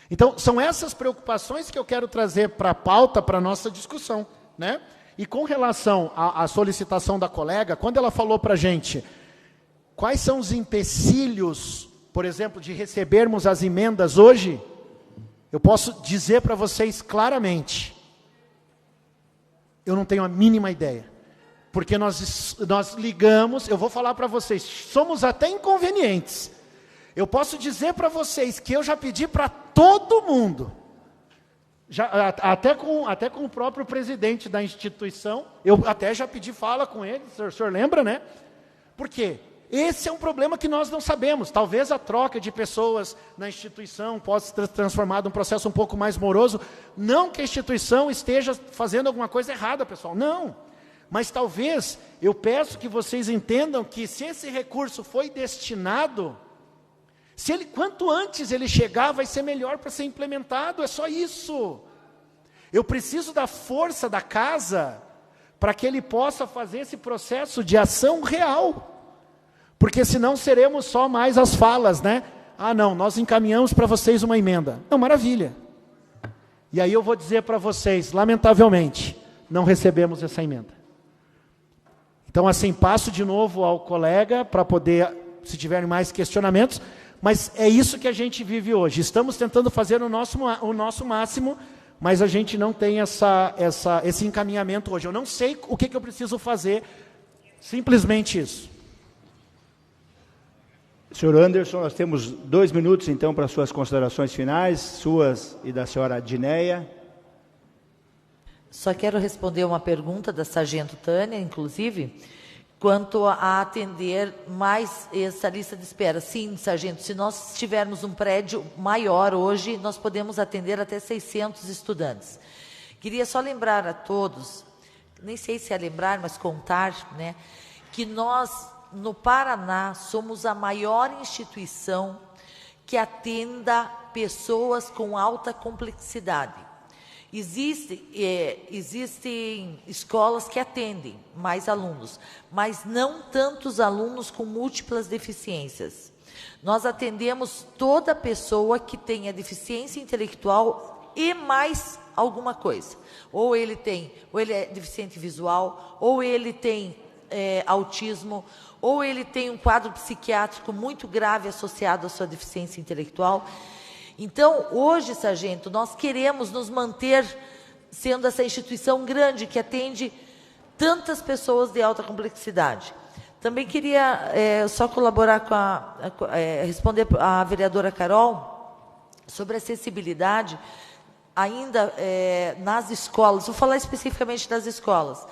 Speaker 4: Então, são essas preocupações que eu quero trazer para a pauta, para a nossa discussão, né? E com relação à solicitação da colega, quando ela falou para a gente quais são os empecilhos, por exemplo, de recebermos as emendas hoje, eu posso dizer para vocês claramente, eu não tenho a mínima ideia. Porque nós ligamos, eu vou falar para vocês, somos até inconvenientes. Eu posso dizer para vocês que eu já pedi para todo mundo, até com o próprio presidente da instituição, eu até já pedi fala com ele, o senhor lembra, né? Por quê? Esse é um problema que nós não sabemos. Talvez a troca de pessoas na instituição possa ser transformada num processo um pouco mais moroso. Não que a instituição esteja fazendo alguma coisa errada, pessoal, não. Mas talvez, eu peço que vocês entendam que se esse recurso foi destinado, quanto antes ele chegar, vai ser melhor para ser implementado, é só isso. Eu preciso da força da casa, para que ele possa fazer esse processo de ação real. Porque senão seremos só mais as falas, né? Ah, não, nós encaminhamos para vocês uma emenda. Não, maravilha. E aí eu vou dizer para vocês, lamentavelmente, não recebemos essa emenda. Então, assim, passo de novo ao colega para poder, se tiverem mais questionamentos, mas é isso que a gente vive hoje. Estamos tentando fazer o nosso máximo, mas a gente não tem esse encaminhamento hoje. Eu não sei o que eu preciso fazer, simplesmente isso.
Speaker 1: Senhor Anderson, nós temos 2 minutos, então, para suas considerações finais, suas e da senhora Dineia.
Speaker 9: Só quero responder uma pergunta da sargento Tânia, inclusive, quanto a atender mais essa lista de espera. Sim, sargento, se nós tivermos um prédio maior hoje, nós podemos atender até 600 estudantes. Queria só lembrar a todos, nem sei se é lembrar, mas contar, né, que nós, no Paraná, somos a maior instituição que atenda pessoas com alta complexidade. Existem escolas que atendem mais alunos, mas não tantos alunos com múltiplas deficiências. Nós atendemos toda pessoa que tenha deficiência intelectual e mais alguma coisa. Ou ele é deficiente visual, ou ele tem autismo, ou ele tem um quadro psiquiátrico muito grave associado à sua deficiência intelectual. Então, hoje, sargento, nós queremos nos manter sendo essa instituição grande que atende tantas pessoas de alta complexidade. Também queria só colaborar responder à vereadora Carol sobre acessibilidade ainda nas escolas. Vou falar especificamente das escolas.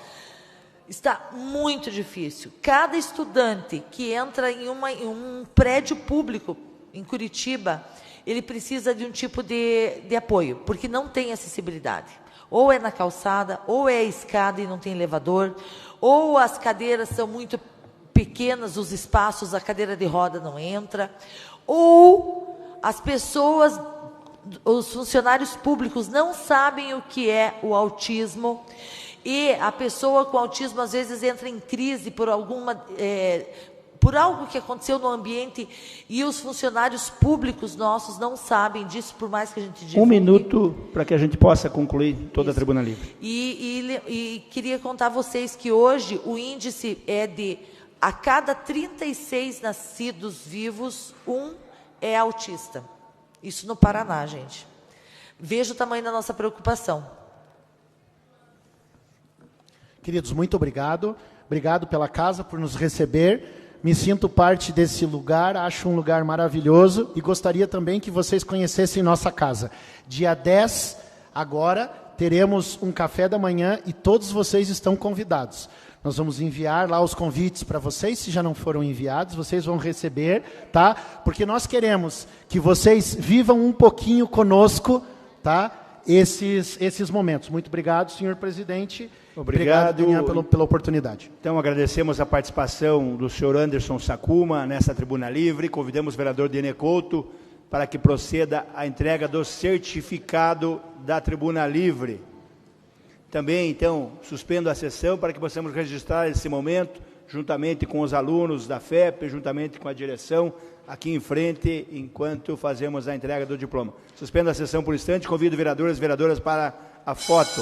Speaker 9: Está muito difícil. Cada estudante que entra em um prédio público em Curitiba, ele precisa de um tipo de apoio, porque não tem acessibilidade. Ou é na calçada, ou é a escada e não tem elevador, ou as cadeiras são muito pequenas, os espaços, a cadeira de roda não entra, ou as pessoas, os funcionários públicos não sabem o que é o autismo, e a pessoa com autismo às vezes entra em crise por por algo que aconteceu no ambiente, e os funcionários públicos nossos não sabem disso, por mais que a gente divulgue.
Speaker 1: 1 minuto para que a gente possa concluir toda a tribuna livre.
Speaker 9: E queria contar a vocês que hoje o índice é de, a cada 36 nascidos vivos, 1 é autista. Isso no Paraná, gente. Veja o tamanho da nossa preocupação.
Speaker 4: Queridos, muito obrigado. Obrigado pela casa, por nos receber. Me sinto parte desse lugar, acho um lugar maravilhoso e gostaria também que vocês conhecessem nossa casa. Dia 10, agora, teremos um café da manhã e todos vocês estão convidados. Nós vamos enviar lá os convites para vocês, se já não foram enviados, vocês vão receber, tá? Porque nós queremos que vocês vivam um pouquinho conosco, tá? Esses momentos. Muito obrigado, senhor presidente.
Speaker 1: Obrigado,
Speaker 4: Denian, pela oportunidade.
Speaker 1: Então, agradecemos a participação do senhor Anderson Sakuma nessa tribuna livre. Convidamos o vereador Denian Couto para que proceda a entrega do certificado da tribuna livre. Também, então, suspendo a sessão para que possamos registrar esse momento, juntamente com os alunos da FEP, juntamente com a direção, aqui em frente, enquanto fazemos a entrega do diploma. Suspendo a sessão por instante, convido vereadores e vereadoras para a foto.